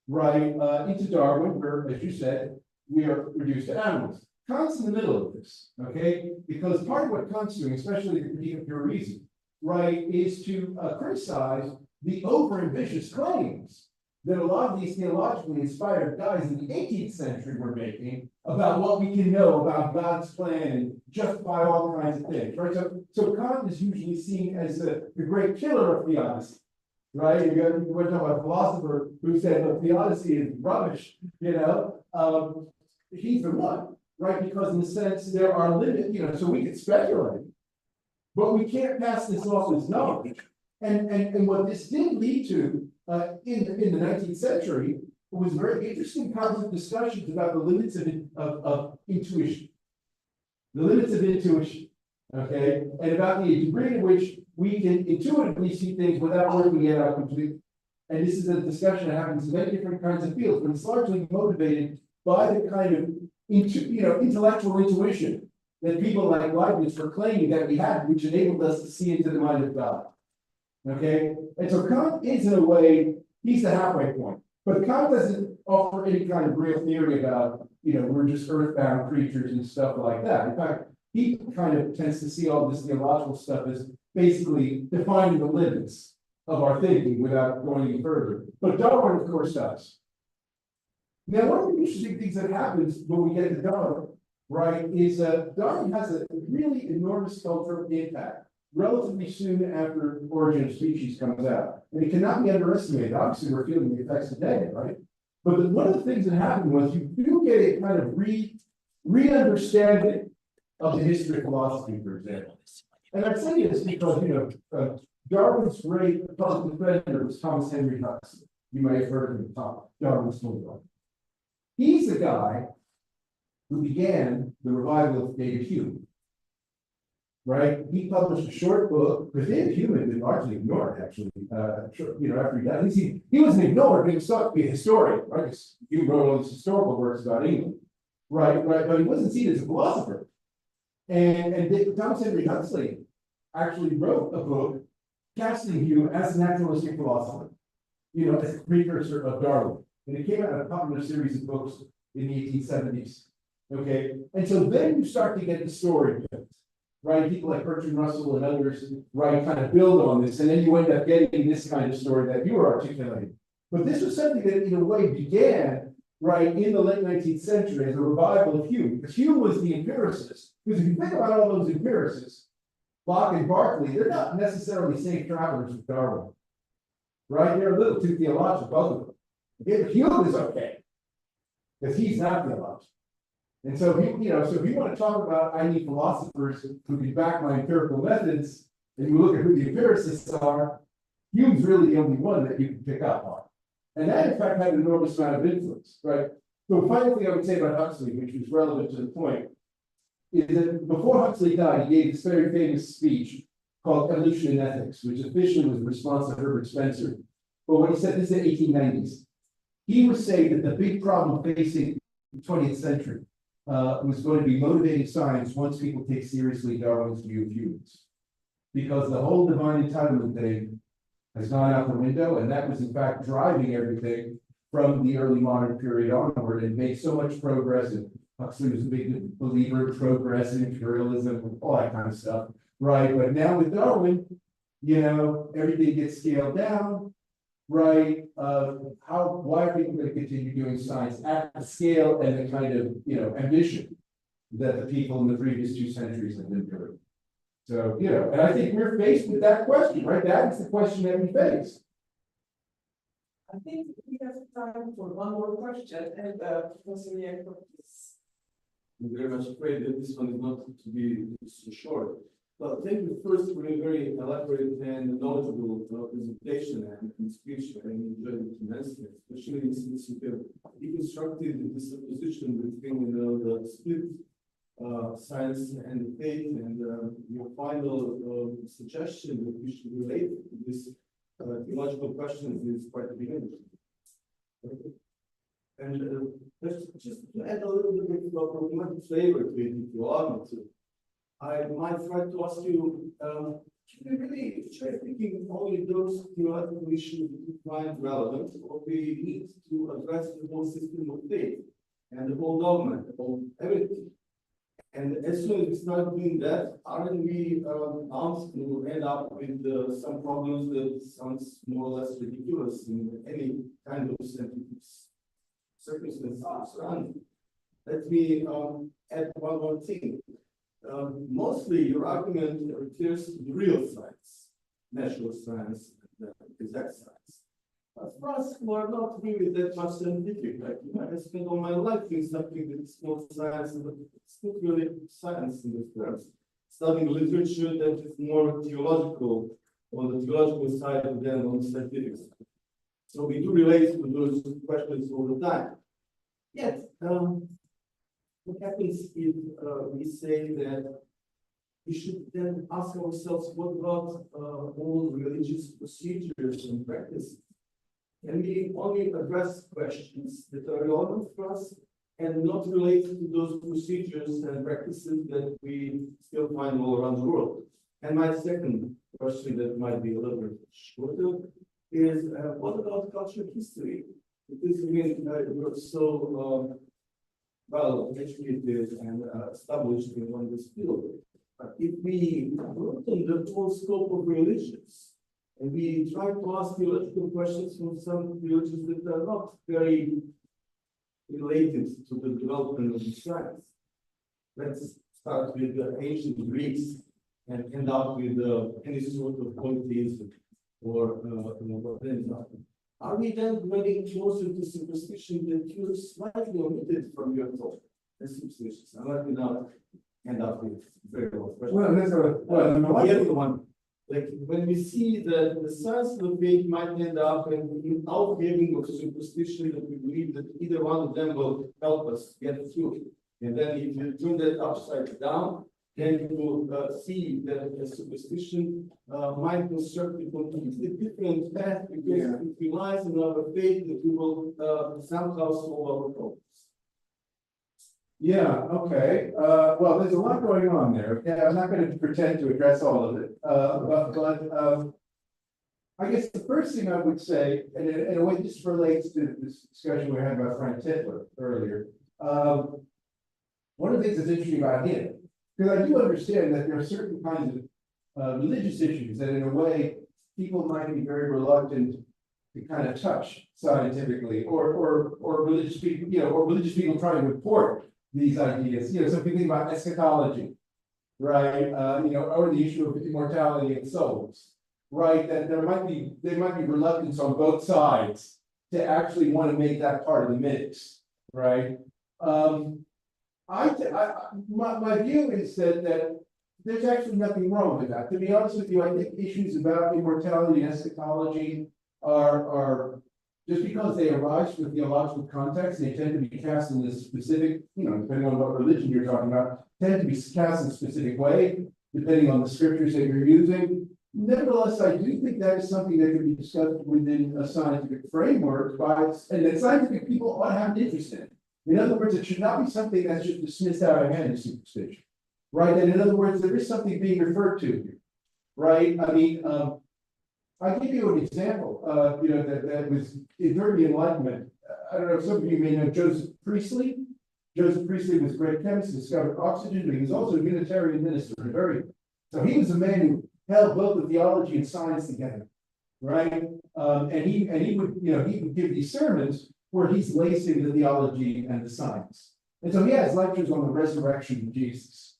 right, into Darwin, where, as you said, we are reduced to animals. Kant's in the middle of this, okay? Because part of what Kant's doing, especially the critique of pure reason, right, is to criticize the overambitious claims that a lot of these theologically inspired guys in the 18th century were making about what we can know about God's plan and justify all kinds of things, right? So Kant is usually seen as the great killer of theodicy, right? We're talking about a philosopher who said, look, theodicy is rubbish, he's the one. Right, because in a sense there are limits, so we could speculate, but we can't pass this off as knowledge. And what this did lead to in the 19th century was very interesting kinds of discussions about the limits of intuition, okay, and about the degree to which we can intuitively see things without working it out completely. And this is a discussion that happens in many different kinds of fields, but it's largely motivated by the kind of intellectual intuition that people like Leibniz were claiming that we had, which enabled us to see into the mind of God. Okay, and so Kant is, in a way, he's the halfway point. But Kant doesn't offer any kind of real theory about, we're just earthbound creatures and stuff like that. In fact, he kind of tends to see all this theological stuff as basically defining the limits of our thinking without going any further. But Darwin, of course, does. Now, one of the interesting things that happens when we get to Darwin, right, is Darwin has a really enormous cultural impact relatively soon after Origin of Species comes out. And it cannot be underestimated. Obviously, we're feeling the effects today, right? But one of the things that happened was you do get a kind of re-understanding of the history of philosophy, for example. And I say this because, Darwin's great public defender was Thomas Henry Huxley. You may have heard of him, Darwin's Bulldog. He's the guy who began the revival of David Hume. Right? He published a short book, because David Hume had been largely ignored, actually. After he died, he wasn't ignored, but he was thought to be a historian, right? Because Hume wrote all these historical works about England, right? But he wasn't seen as a philosopher. And Thomas Henry Huxley actually wrote a book casting Hume as a naturalistic philosopher, as a precursor of Darwin. And it came out in a popular series of books in the 1870s. Okay, and so then you start to get the story built, right? People like Bertrand Russell and others, right, kind of build on this, and then you end up getting this kind of story that you were articulating. But this was something that, in a way, began right in the late 19th century as a revival of Hume, because Hume was the empiricist. Because if you think about all those empiricists, Locke and Berkeley, they're not necessarily safe travelers with Darwin, right? They're a little too theological, both of them. Okay, Hume is okay, because he's not theological. And so, if you want to talk about, I need philosophers who can back my empirical methods, and you look at who the empiricists are, Hume's really the only one that you can pick up on. And that, in fact, had an enormous amount of influence, right? So, final thing I would say about Huxley, which was relevant to the point, is that before Huxley died, he gave this very famous speech called Evolution in Ethics, which officially was a response to Herbert Spencer. But what he said, this is the 1890s, he was saying that the big problem facing the 20th century was going to be motivating science once people take seriously Darwin's view of humans. Because the whole divine entitlement thing has gone out the window, and that was in fact driving everything from the early modern period onward and made so much progress. And Huxley was a big believer in progress and imperialism, all that kind of stuff, right? But now with Darwin, everything gets scaled down, right? Why are people going to continue doing science at the scale and the kind of, ambition that the people in the previous 2 centuries have been doing? So, and I think we're faced with that question, right? That is the question that we face. I think we have time for one more question, and Professor Jacob, please. I'm very much afraid that this one is not to be so short. Well, thank you first for a very elaborate and knowledgeable presentation and speech. I enjoyed it immensely, especially since you have deconstructed this opposition between the split science and faith, and your final suggestion that we should relate this theological questions is quite beginning. And just to add a little bit of dogmatic flavor to it, if you allow me to, I might try to ask you, should we really try picking only those theological issues we find relevant, or we need to address the whole system of faith and the whole dogma of everything? And as soon as we start doing that, aren't we bound to end up with some problems that sounds more or less ridiculous in any kind of scientific circumstances surrounding? Let me add one more thing. Mostly your argument refers to the real science, natural science, and exact science. But for us who are not really that much scientific, like I spent all my life doing something that's called science, but it's not really science in this terms. Studying literature that is more theological, on the theological side than on the scientific side. So we do relate to those questions all the time. Yet, what happens if we say that we should then ask ourselves, what about all religious procedures and practices? Can we only address questions that are relevant for us and not related to those procedures and practices that we still find all around the world? And my second question that might be a little bit shorter is, what about cultural history? Because we're so well educated and established in this field. If we look on the whole scope of religions, and we try to ask theological questions from some religions that are not very related to the development of the science. Let's start with the ancient Greeks and end up with any sort of polytheism or whatever. Are we then getting closer to superstition that you're slightly omitted from your talk? That's superstitious. I'm not gonna end up with very well. Well, that's a, The other one, like when we see that the science debate might end up in outgiving of superstition, that we believe that either one of them will help us get through it. And then if you turn that upside down, then you will see that the superstition might construct a completely different path because it relies on our faith that we will somehow solve our problems. yeah, okay. Well, there's a lot going on there. Yeah, I'm not going to pretend to address all of it. But I guess the first thing I would say, and in a way this relates to this discussion we had about Frank Titler earlier. One of the things that's interesting about him, because I do understand that there are certain kinds of religious issues that in a way people might be very reluctant to kind of touch scientifically, or religious people, or religious people trying to report these ideas. So if you think about eschatology, right? Or the issue of immortality of souls, right? That there might be reluctance on both sides to actually want to make that part of the mix, right? My view is that there's actually nothing wrong with that. To be honest with you, I think issues about immortality and eschatology are just because they arise from theological context, they tend to be cast in this specific, depending on what religion you're talking about, tend to be cast in a specific way, depending on the scriptures that you're using. Nevertheless, I do think that is something that can be discussed within a scientific framework and that scientific people ought to have an interest in. In other words, it should not be something that's just dismissed out of hand as superstition, right? And in other words, there is something being referred to here, right? I mean, I'll give you an example, that was during the Enlightenment. I don't know if some of you may know Joseph Priestley. Joseph Priestley was a great chemist, discovered oxygen, but he was also a Unitarian minister. So he was a man who held both the theology and science together, right? And he would give these sermons where he's lacing the theology and the science. And so he has lectures on the resurrection of Jesus,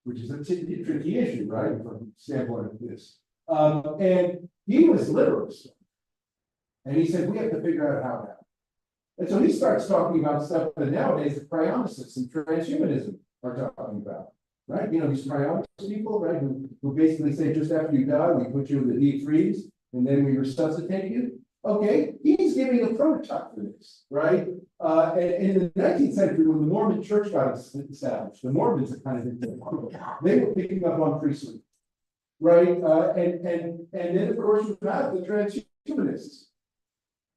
which is a tricky issue, right, from the standpoint of this. And he was literalist. And he said, we have to figure out how to. And so he starts talking about stuff that nowadays cryonicists and transhumanism are talking about, right? These cryonicist people, right, who basically say just after you die, we put you in the deep freeze and then we resuscitate you. Okay, he's giving a prototype for this, right? And in the 19th century, when the Mormon church got established, the Mormons are kind of they were picking up on priesthood, right? And then of course you have the transhumanists,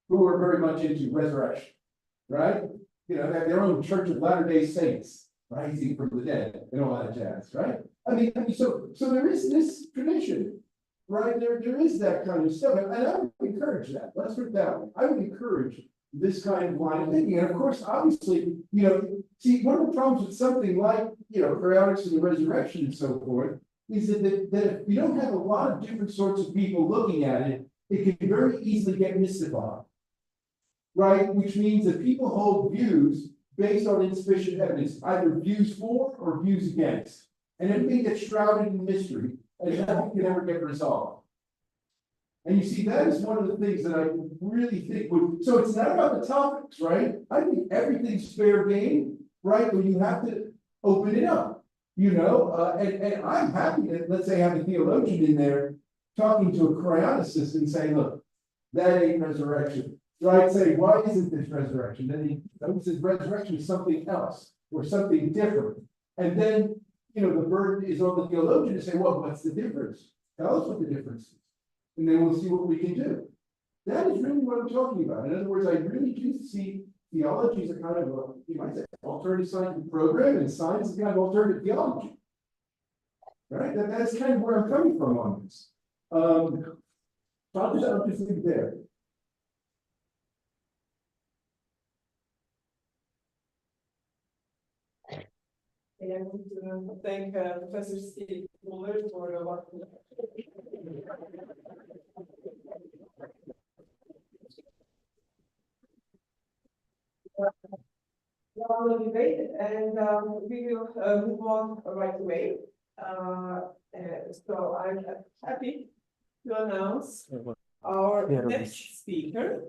who were very much into resurrection, right? They have their own Church of Latter-day Saints, rising from the dead, and all that jazz, right? I mean, so there is this tradition. Right, there is that kind of stuff, and I would encourage that. Let's put it that way. I would encourage this kind of line of thinking, and of course, obviously, see, one of the problems with something like, cryonics and the resurrection and so forth, is that if you don't have a lot of different sorts of people looking at it, it can very easily get mystified, right? Which means that people hold views based on insufficient evidence, either views for or views against, and everything gets shrouded in mystery. And nothing can ever get resolved. And you see, that is one of the things that I really think would, so it's not about the topics, right? I think everything's fair game, right? But you have to open it up, and I'm happy to, let's say, have a theologian in there talking to a cryonicist and saying, look, that ain't resurrection, right? Say, why isn't this resurrection? Then he says resurrection is something else or something different. And then the burden is on the theologian to say, well, what's the difference? Tell us what the difference is. And then we'll see what we can do. That is really what I'm talking about. In other words, I really do see theology as a kind of you might say, alternative scientific program, and science is kind of alternative theology. Right? That's kind of where I'm coming from on this. So I'll just leave it there. And I want to thank Professor Steve Fuller for what motivated, and we will move on right away. So I'm happy to announce our next speaker.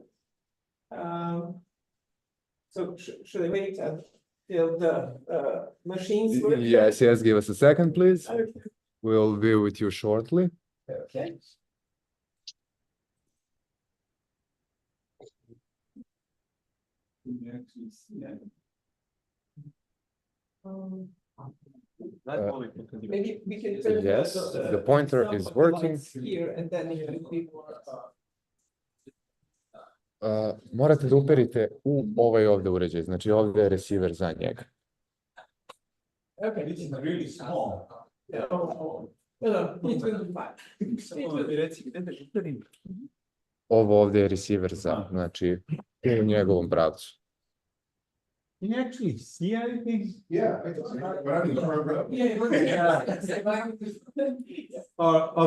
So should I wait until the machines work? Yes, give us a second, please. Okay. We'll be with you shortly. Okay. Maybe we can turn Yes, the pointer some is of the working. lights here, and then it will be more. Morate da uperite u ovaj ovde uređaj, znači ovde je receiver za njega. Okay. This is really small. Yeah. No, it will be fine. Ovo ovde je receiver za, znači u njegovom pravcu. Can you actually see anything? Yeah, but I'm in the front row.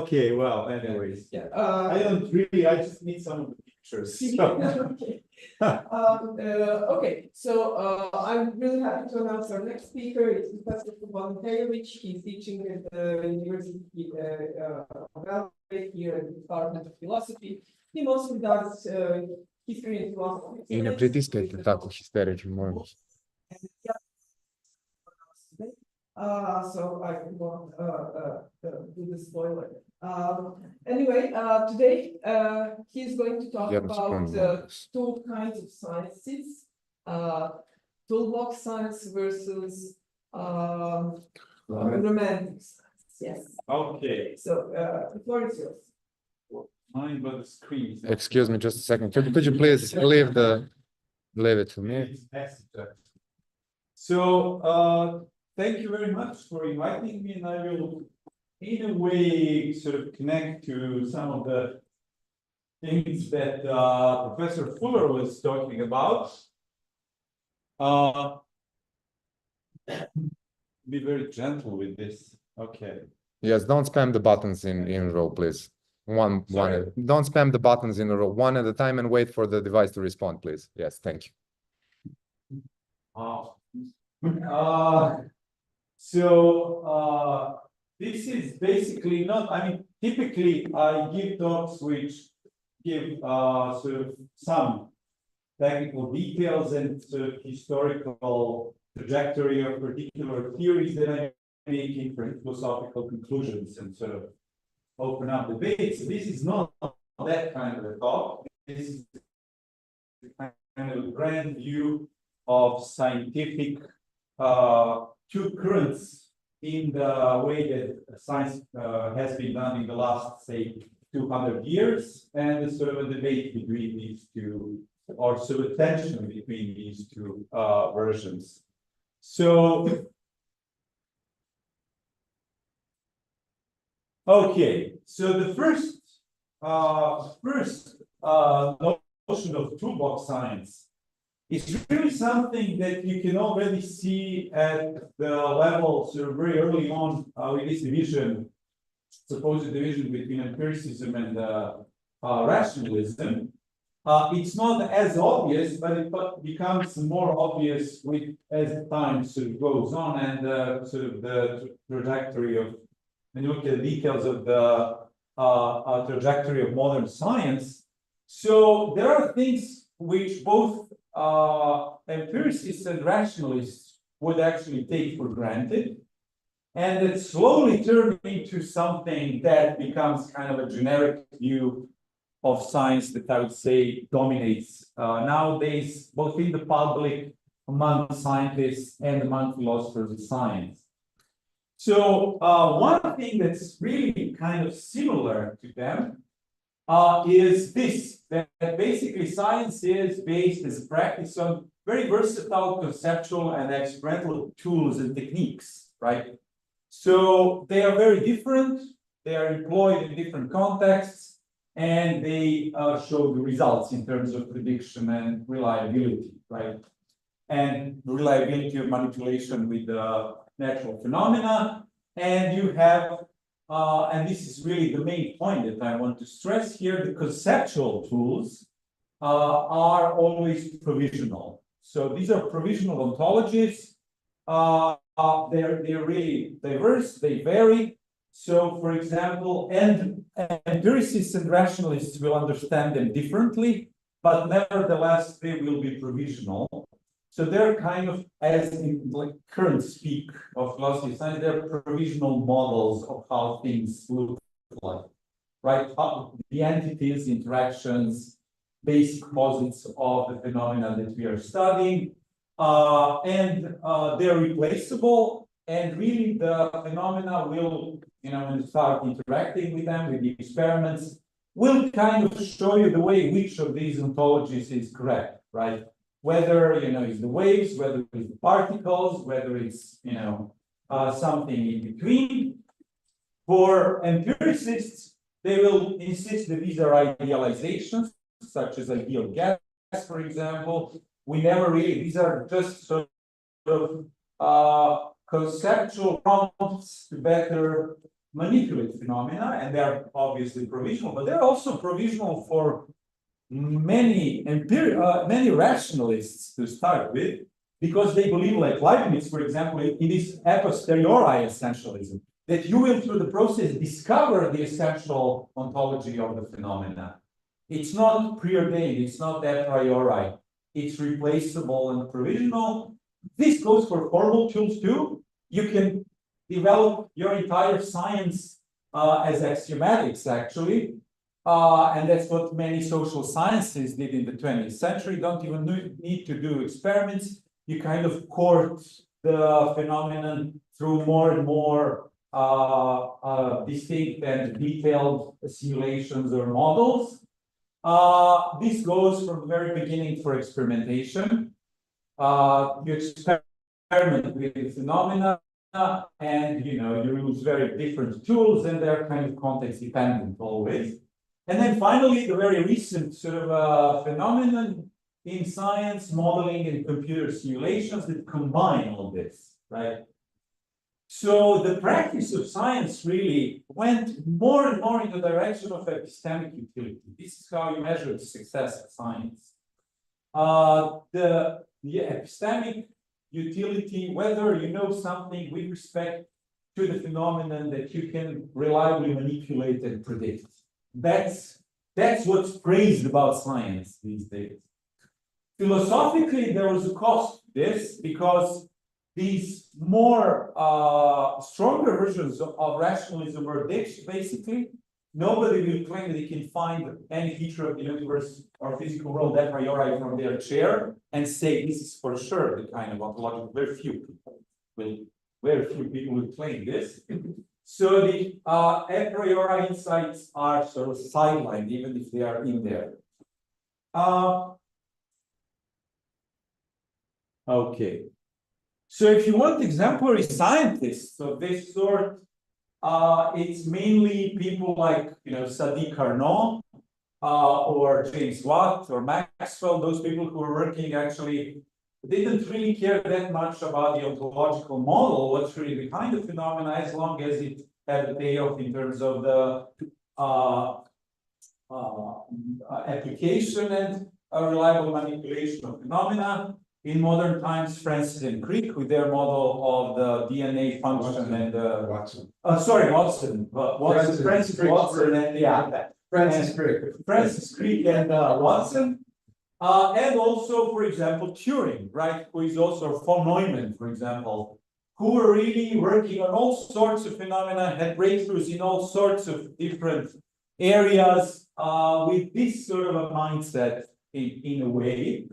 Okay, well, anyways. Yeah. I don't really, I just need some of the pictures. Okay. Okay, so I'm really happy to announce our next speaker. It's Professor Voluntarevich. He's teaching at the University of Belgrade here at the Department of Philosophy. He mostly does history and philosophy. I ne pritiskajte tako histerično, molim vas. So I won't do the spoiler. Anyway, today he's going to talk about two kinds of sciences, toolbox science versus romantic science. Yes. Okay. So the floor is yours. Mine, but the screen. Excuse me just a second. Could you please leave it to me? So, thank you very much for inviting me, and I will, in a way, sort of connect to some of the things that Professor Fuller was talking about. Be very gentle with this. Okay. Yes, don't spam the buttons in row, please. One. Don't spam the buttons in a row, one at a time, and wait for the device to respond, please. Yes, thank you. So this is basically not, I mean, typically I give talks which give sort of some technical details and sort of historical trajectory of particular theories that I'm making for philosophical conclusions and sort of open up debates. So this is not that kind of a talk. This is kind of a grand view of scientific two currents in the way that science has been done in the last, say, 200 years, and a sort of a debate between these two, or sort of tension between these two versions. So, okay, so the first notion of toolbox science is really something that you can already see at the level sort of very early on with this division, supposed division between empiricism and rationalism. It's not as obvious, but it becomes more obvious as time sort of goes on, and sort of the trajectory of, when you look at the details of the trajectory of modern science. So there are things which both empiricists and rationalists would actually take for granted, and it slowly turned into something that becomes kind of a generic view of science that I would say dominates nowadays, both in the public, among scientists, and among philosophers of science. So one thing that's really kind of similar to them is this, that basically science is based as a practice on very versatile conceptual and experimental tools and techniques, right? So they are very different, they are employed in different contexts, and they show the results in terms of prediction and reliability, right? And reliability of manipulation with the natural phenomena. And you have, and this is really the main point that I want to stress here, the conceptual tools are always provisional. So these are provisional ontologies. They're really diverse, they vary. So for example, and empiricists and rationalists will understand them differently, but nevertheless, they will be provisional. So they're kind of, as in like current speak of philosophy of science, they're provisional models of how things look like, right? The entities, interactions, basic posits of the phenomena that we are studying, and they're replaceable. And really, the phenomena will, when you start interacting with them, with the experiments, will kind of show you the way which of these ontologies is correct, right? Whether, it's the waves, whether it's the particles, whether it's, something in between. For empiricists, they will insist that these are idealizations, such as ideal gas, for example. We never really, these are just sort of conceptual prompts to better manipulate phenomena, and they're obviously provisional, but they're also provisional for many rationalists to start with, because they believe, like Leibniz, for example, in this a posteriori essentialism, that you will, through the process, discover the essential ontology of the phenomena. It's not preordained, it's not a priori, it's replaceable and provisional. This goes for formal tools too. You can develop your entire science as axiomatics, actually. And that's what many social sciences did in the 20th century. Don't even need to do experiments. You kind of court the phenomenon through more and more distinct and detailed simulations or models. This goes from the very beginning for experimentation. You experiment with the phenomena, and you use very different tools, and they're kind of context dependent always. And then finally, the very recent sort of phenomenon in science, modeling and computer simulations that combine all this, right? So the practice of science really went more and more in the direction of epistemic utility. This is how you measure the success of science. The epistemic utility, whether you know something with respect to the phenomenon that you can reliably manipulate and predict. That's what's praised about science these days. Philosophically, there was a cost to this, because these more stronger versions of rationalism were ditched, basically. Nobody will claim that he can find any feature of the universe or physical world a priori from their chair and say this is for sure the kind of ontological. Very few people will claim this. So the a priori insights are sort of sidelined, even if they are in there. Okay. So if you want exemplary scientists of this sort, it's mainly people like Sadiq Carnot or James Watt or Maxwell. Those people who are working actually didn't really care that much about the ontological model, what's really behind the phenomena, as long as it had a payoff in terms of the application and a reliable manipulation of phenomena. In modern times, Francis and Crick with their model of the DNA function and Watson. Watson. Francis Watson and Francis Crick and Watson. And also, for example, Turing, right, who is also von Neumann, for example, who were really working on all sorts of phenomena, had breakthroughs in all sorts of different areas with this sort of a mindset in a way.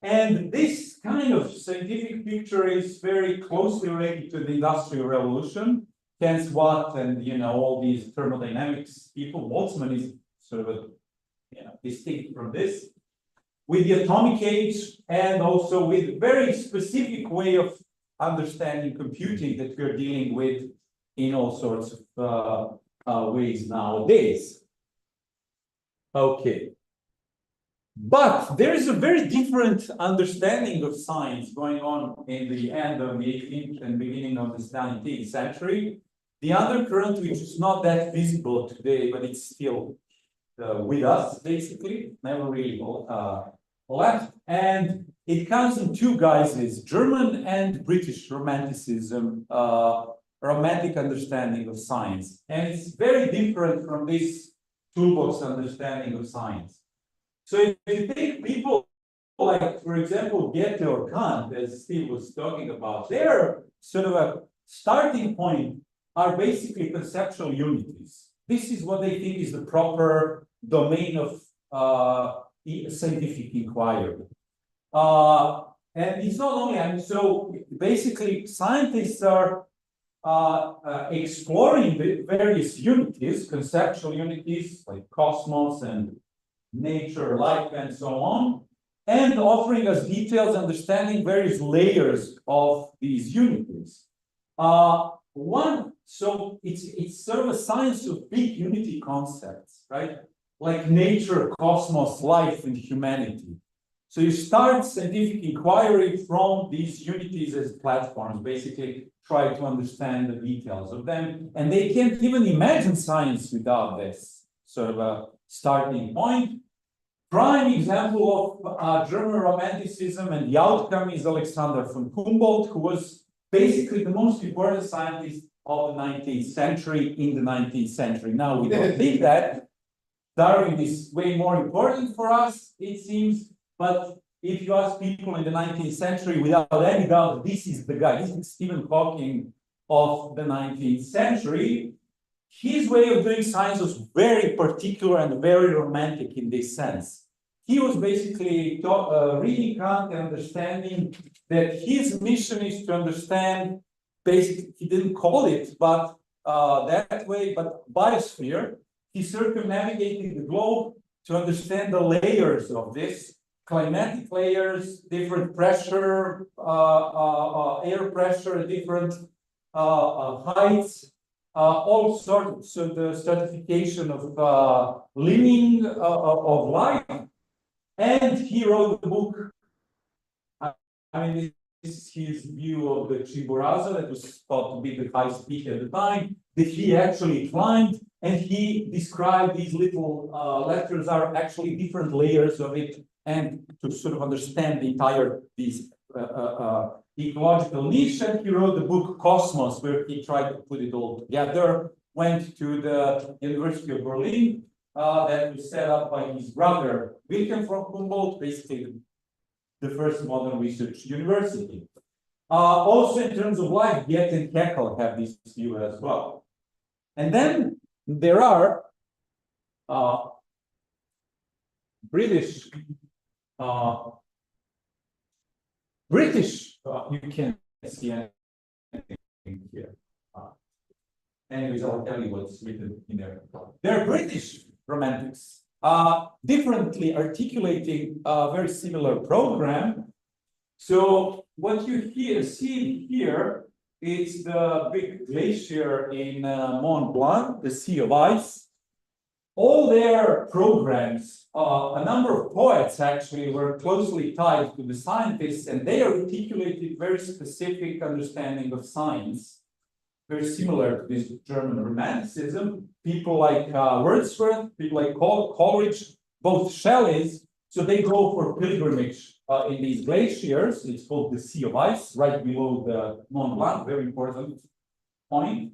And this kind of scientific picture is very closely related to the Industrial Revolution. Hence Watt and all these thermodynamics people. Boltzmann is sort of distinct from this. With the atomic age, and also with very specific way of understanding computing that we're dealing with in all sorts of ways nowadays. Okay. But there is a very different understanding of science going on in the end of the 18th and beginning of the 19th century. The undercurrent, which is not that visible today, but it's still with us, basically, never really left. And it comes in two guises, German and British Romanticism, romantic understanding of science. And it's very different from this toolbox understanding of science. So if you take people like, for example, Goethe or Kant, as Steve was talking about, their sort of a starting point are basically conceptual unities. This is what they think is the proper domain of scientific inquiry. And it's not only, I mean, so basically scientists are exploring the various unities, conceptual unities like cosmos and nature, life, and so on, and offering us details, understanding various layers of these unities. So it's sort of a science of big unity concepts, right? Like nature, cosmos, life, and humanity. So you start scientific inquiry from these unities as platforms, basically try to understand the details of them. And they can't even imagine science without this sort of a starting point. Prime example of German Romanticism and the outcome is Alexander von Humboldt, who was basically the most important scientist of the 19th century in the 19th century. Now, we don't think that. Darwin is way more important for us, it seems. But if you ask people in the 19th century, without any doubt, this is the guy. This is Stephen Hawking of the 19th century. His way of doing science was very particular and very romantic in this sense. He was basically reading Kant and understanding that his mission is to understand, basically, he didn't call it, but that way, but biosphere. He circumnavigated the globe to understand the layers of this, climatic layers, different pressure, air pressure, different heights, all sorts of the stratification of living of life. And he wrote the book. I mean, this is his view of the Chimborazo that was thought to be the highest peak at the time, that he actually climbed, and he described these little letters are actually different layers of it, and to sort of understand the entire these ecological niche. And he wrote the book Cosmos, where he tried to put it all together. Went to the University of Berlin, that was set up by his brother Wilhelm von Humboldt, basically the first modern research university. Also, in terms of life, Goethe and Haeckel have this view as well. And then there are British, you can't see anything here. Anyways, I'll tell you what's written in there. They're British romantics, differently articulating a very similar program. So what you see here is the big glacier in Mont Blanc, the Sea of Ice. All their programs, a number of poets actually were closely tied to the scientists, and they articulated very specific understanding of science, very similar to this German Romanticism. People like Wordsworth, people like Coleridge, both Shelleys. So they go for pilgrimage in these glaciers. It's called the Sea of Ice, right below the Mont Blanc, very important point.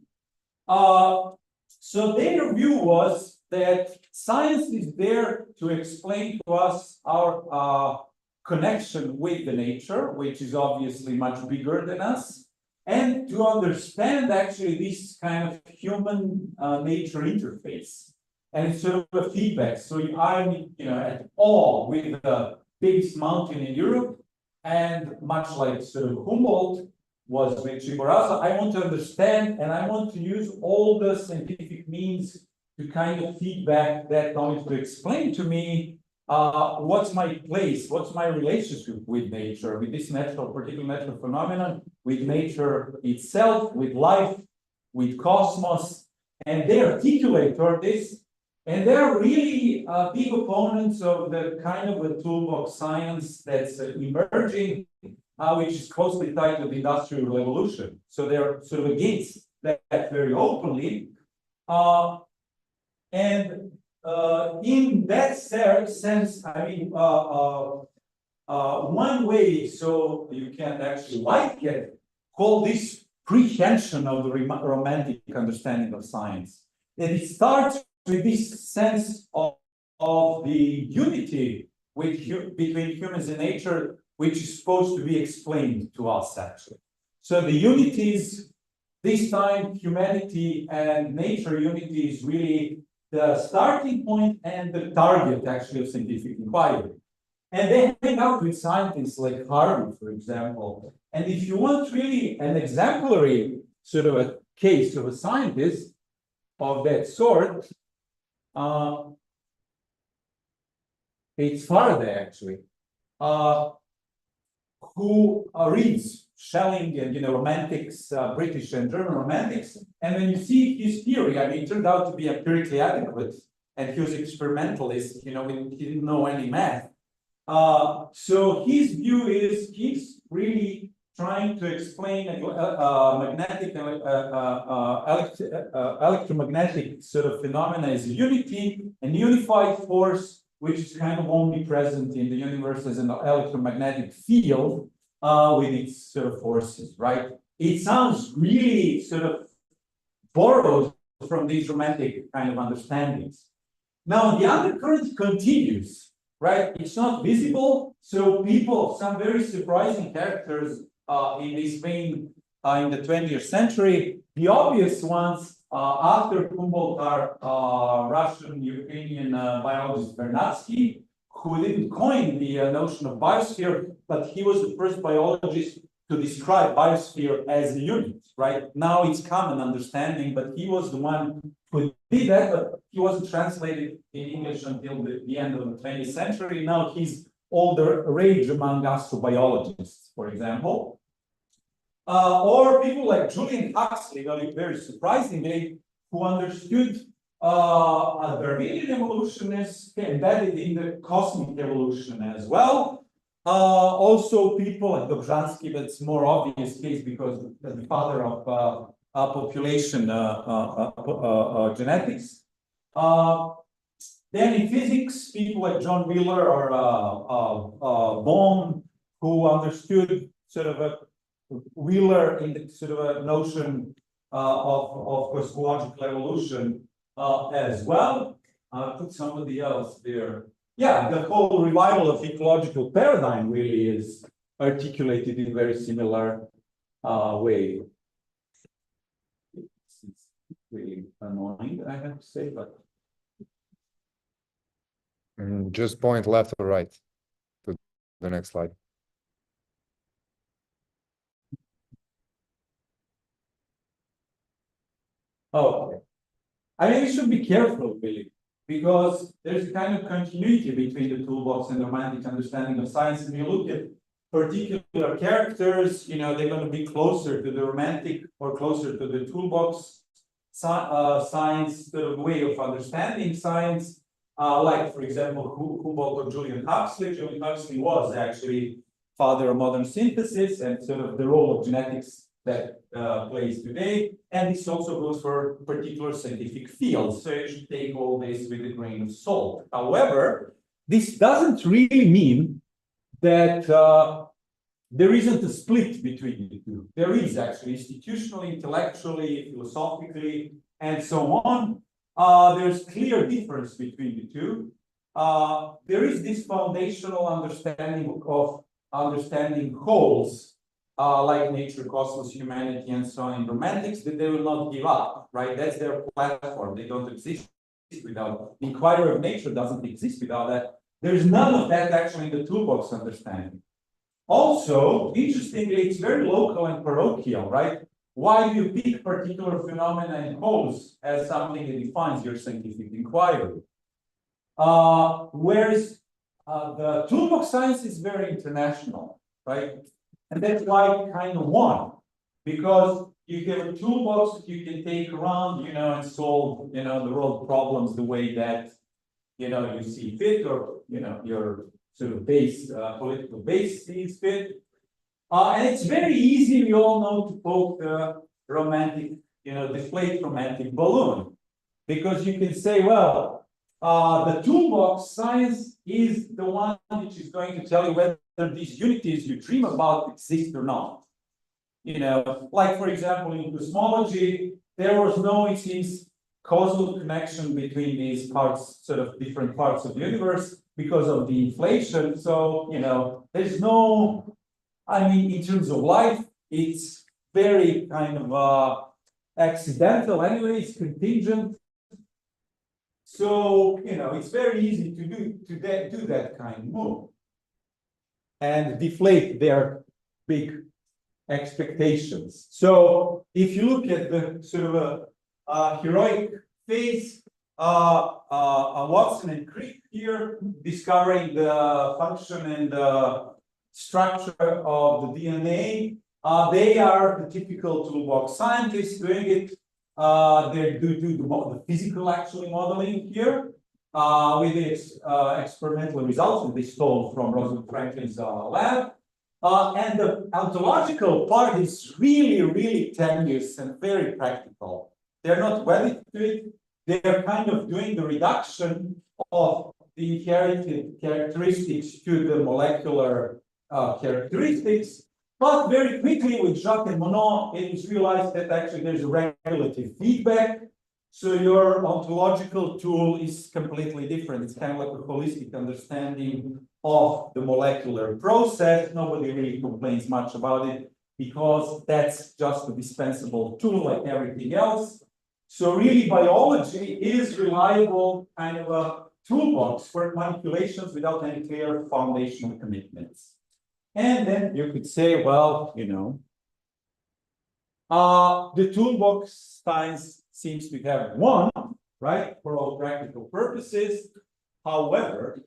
So their view was that science is there to explain to us our connection with the nature, which is obviously much bigger than us, and to understand actually this kind of human nature interface. And it's sort of a feedback. So I'm, at awe with the biggest mountain in Europe, and much like sort of Humboldt was with Chimborazo, I want to understand, and I want to use all the scientific means to kind of feedback that knowledge, to explain to me what's my place, what's my relationship with nature, with this particular natural phenomenon, with nature itself, with life, with cosmos, and they articulate toward this. And they're really big opponents of the kind of a toolbox science that's emerging, which is closely tied to the Industrial Revolution. So they're sort of against that very openly. In that sense, I mean, one way, so you can actually like it, call this prehension of the romantic understanding of science. And it starts with this sense of the unity between humans and nature, which is supposed to be explained to us, actually. So the unities, this time humanity and nature unity is really the starting point and the target, actually, of scientific inquiry. And they hang out with scientists like Harvey, for example. And if you want really an exemplary sort of a case of a scientist of that sort, it's Faraday, actually, who reads Schelling and, romantics, British and German romantics. And when you see his theory, I mean, it turned out to be empirically adequate. And he was experimentalist, he didn't know any math. So his view is he's really trying to explain magnetic, electromagnetic sort of phenomena as a unity, and unified force, which is kind of only present in the universe as an electromagnetic field with its sort of forces, right? It sounds really sort of borrowed from these romantic kind of understandings. Now, the undercurrent continues, right? It's not visible, so people, some very surprising characters in this vein in the 20th century, the obvious ones after Humboldt are Russian-Ukrainian biologist Vernadsky, who didn't coin the notion of biosphere, but he was the first biologist to describe biosphere as a unit, right? Now it's common understanding, but he was the one who did that, but he wasn't translated in English until the end of the 20th century. Now he's all the rage among astrobiologists, for example. Or people like Julian Huxley, very surprisingly, who understood Darwinian evolutionists embedded in the cosmic evolution as well. Also people like Dobzhansky, but it's more obvious case because the father of population genetics. Then in physics, people like John Wheeler or Bohm, who understood sort of a Wheeler in the sort of a notion of cosmological evolution as well. I'll put somebody else there. Yeah, the whole revival of ecological paradigm really is articulated in a very similar way. It's really annoying, I have to say, but Just point left or right to the next slide. okay. I mean, we should be careful, really, because there's a kind of continuity between the toolbox and the romantic understanding of science. If you look at particular characters, they're going to be closer to the romantic or closer to the toolbox science sort of way of understanding science. Like, for example, Humboldt or Julian Huxley. Julian Huxley was actually father of modern synthesis and sort of the role of genetics that plays today. And this also goes for particular scientific fields. So you should take all this with a grain of salt. However, this doesn't really mean that there isn't a split between the two. There is actually institutionally, intellectually, philosophically, and so on. There's clear difference between the two. There is this foundational understanding of understanding wholes, like nature, cosmos, humanity, and so on in romantics, that they will not give up, right? That's their platform. They don't exist without. The inquiry of nature doesn't exist without that. There's none of that actually in the toolbox understanding. Also, interestingly, it's very local and parochial, right? Why do you pick particular phenomena in wholes as something that defines your scientific inquiry? Whereas the toolbox science is very international, right? And that's why it kind of won, because you have a toolbox that you can take around, and solve, the world problems the way that, you see fit, or, your sort of political base sees fit. And it's very easy, we all know, to poke the romantic, deflate romantic balloon, because you can say, well, The toolbox science is the one which is going to tell you whether these unities you dream about exist or not. You know, like for example, in cosmology, there was no, it seems, causal connection between these parts, sort of different parts of the universe because of the inflation. So, you know, there's no, I mean, in terms of life, it's very kind of accidental anyway, it's contingent. So, you know, it's very easy to do that kind of move and deflate their big expectations. So if you look at the sort of a heroic phase, Watson and Crick here discovering the function and the structure of the DNA. They are the typical toolbox scientists doing it. They do the physical actually modeling here with the experimental results that they stole from Rosalind Franklin's lab. And the ontological part is really, really tenuous and very practical. They're not wedded to it. They're kind of doing the reduction of the inherited characteristics to the molecular characteristics. But very quickly with Jacques and Monod, it was realized that actually there's a relative feedback. So your ontological tool is completely different. It's kind of like a holistic understanding of the molecular process. Nobody really complains much about it because that's just a dispensable tool like everything else. So really biology is reliable kind of a toolbox for manipulations without any clear foundational commitments. And then you could say, well, you know, the toolbox science seems to have won, right, for all practical purposes. However,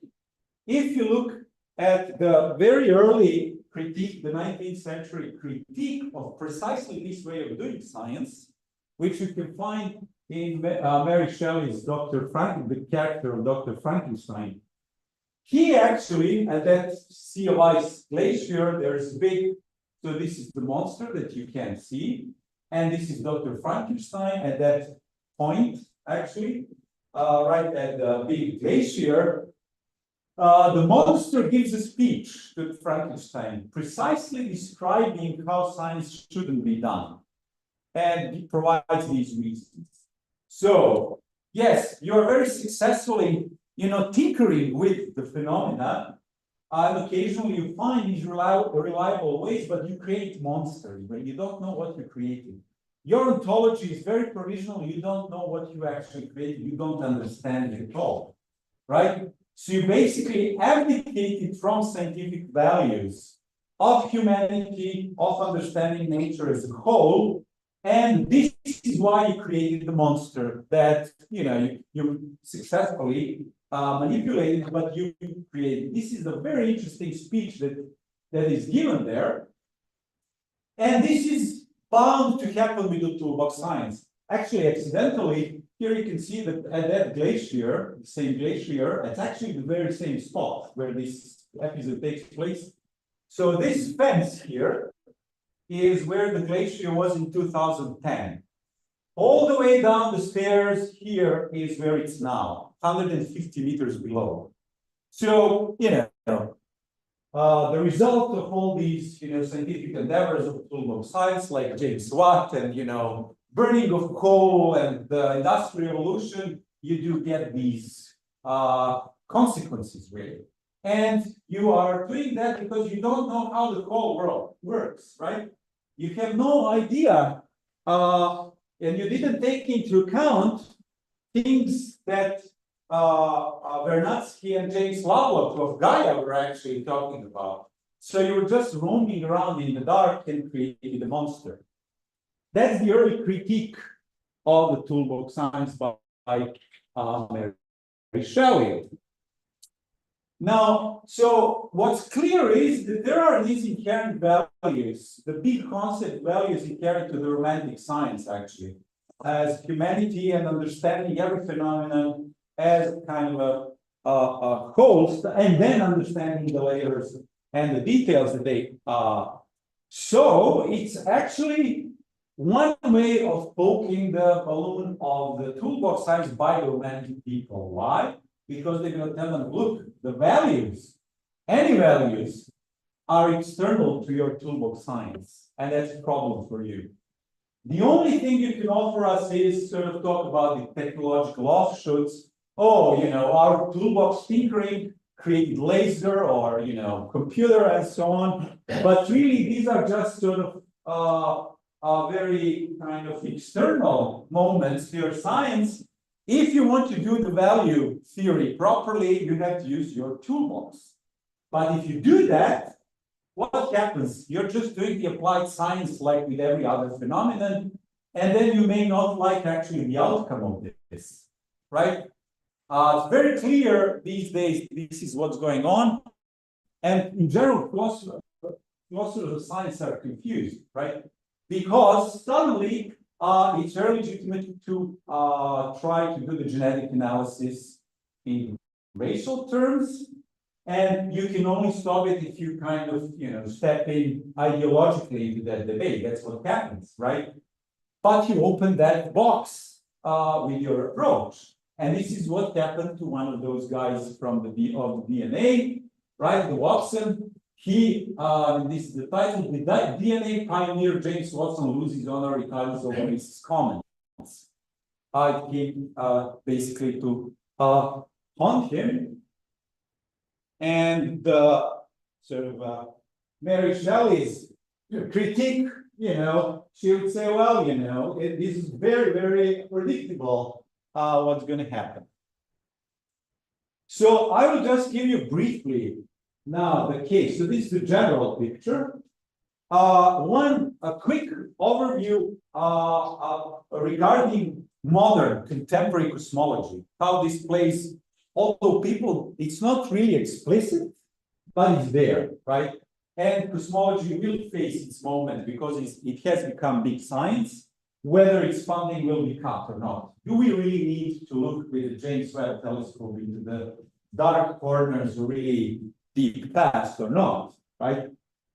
if you look at the very early critique, the 19th century critique of precisely this way of doing science, which you can find in Mary Shelley's Dr. Frankenstein, the character of Dr. Frankenstein. He actually, at that sea of ice glacier, there's big, so this is the monster that you can see, and this is Dr. Frankenstein at that point, actually, right at the big glacier. The monster gives a speech to Frankenstein, precisely describing how science shouldn't be done. And he provides these reasons. So, yes, you're very successfully, you know, tinkering with the phenomena. And occasionally you find these reliable ways, but you create monsters, right? You don't know what you're creating. Your ontology is very provisional. You don't know what you actually created. You don't understand it at all, right? So you basically abdicated from scientific values of humanity, of understanding nature as a whole. And this is why you created the monster that, you know, you successfully manipulated, but you created. This is a very interesting speech that is given there. And this is bound to happen with the toolbox science. Actually, accidentally, here you can see that at that glacier, the same glacier, it's actually the very same spot where this episode takes place. So this fence here is where the glacier was in 2010. All the way down the stairs here is where it's now, 150 meters below. So, you know, the result of all these, you know, scientific endeavors of toolbox science, like James Watt and, you know, burning of coal and the industrial revolution, you do get these consequences, really. And you are doing that because you don't know how the whole world works, right? You have no idea, and you didn't take into account things that Vernadsky and James Lovelock of Gaia were actually talking about. So you were just roaming around in the dark and created a monster. That's the early critique of the toolbox science by Mary Shelley. Now, so what's clear is that there are these inherent values, the big concept values inherent to the romantic science, actually, as humanity and understanding every phenomenon as kind of a host, and then understanding the layers and the details that they so it's actually one way of poking the balloon of the toolbox science by the romantic people. Why? because they're gonna tell them, look, the values, any values are external to your toolbox science, and that's a problem for you. The only thing you can offer us is sort of talk about the technological offshoots. Oh, you know, our toolbox tinkering created laser or, you know, computer and so on. But really, these are just sort of very kind of external moments to your science. If you want to do the value theory properly, you have to use your toolbox. But if you do that, what happens? You're just doing the applied science like with every other phenomenon, and then you may not like actually the outcome of this, right? It's very clear these days, this is what's going on. And in general, philosophers of science are confused, right? Because suddenly it's very legitimate to try to do the genetic analysis in racial terms. And you can only stop it if you kind of, you know, step in ideologically into that debate. That's what happens, right? But you open that box with your approach. And this is what happened to one of those guys from the DNA, right? The Watson. He, this is the title, the DNA pioneer James Watson loses honorary titles over his comments. It came basically to haunt him. And sort of Mary Shelley's critique, you know, she would say, well, you know, this is very, very predictable what's going to happen. So I will just give you briefly now the case. So this is the general picture. A quick overview regarding modern contemporary cosmology, how this plays. Although people, it's not really explicit, but it's there, right? And cosmology will face its moment because it has become big science, whether its funding will be cut or not. Do we really need to look with the James Webb telescope into the dark corners really deep past or not, right?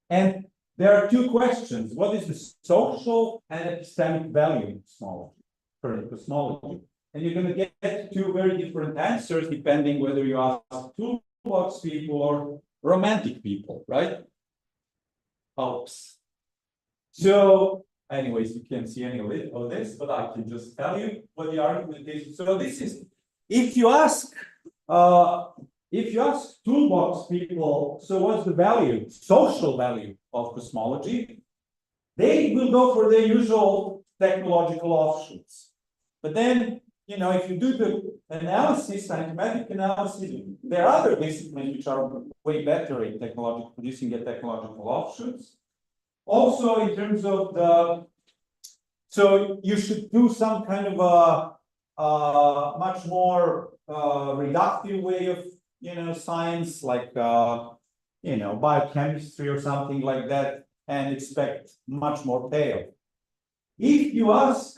And there are two questions. What is the social and epistemic value in cosmology, current cosmology? And you're going to get two very different answers depending whether you ask toolbox people or romantic people, right? Oops. So, anyways, you can't see any of this, but I can just tell you what the argument is. So this is, if you ask toolbox people, so what's the value, social value of cosmology? They will go for the usual technological offshoots. But then, you know, if you do the analysis, scientific analysis, there are other disciplines which are way better in producing a technological offshoots. Also, in terms of so you should do some kind of a much more reductive way of, you know, science, like, you know, biochemistry or something like that, and expect much more payoff. If you ask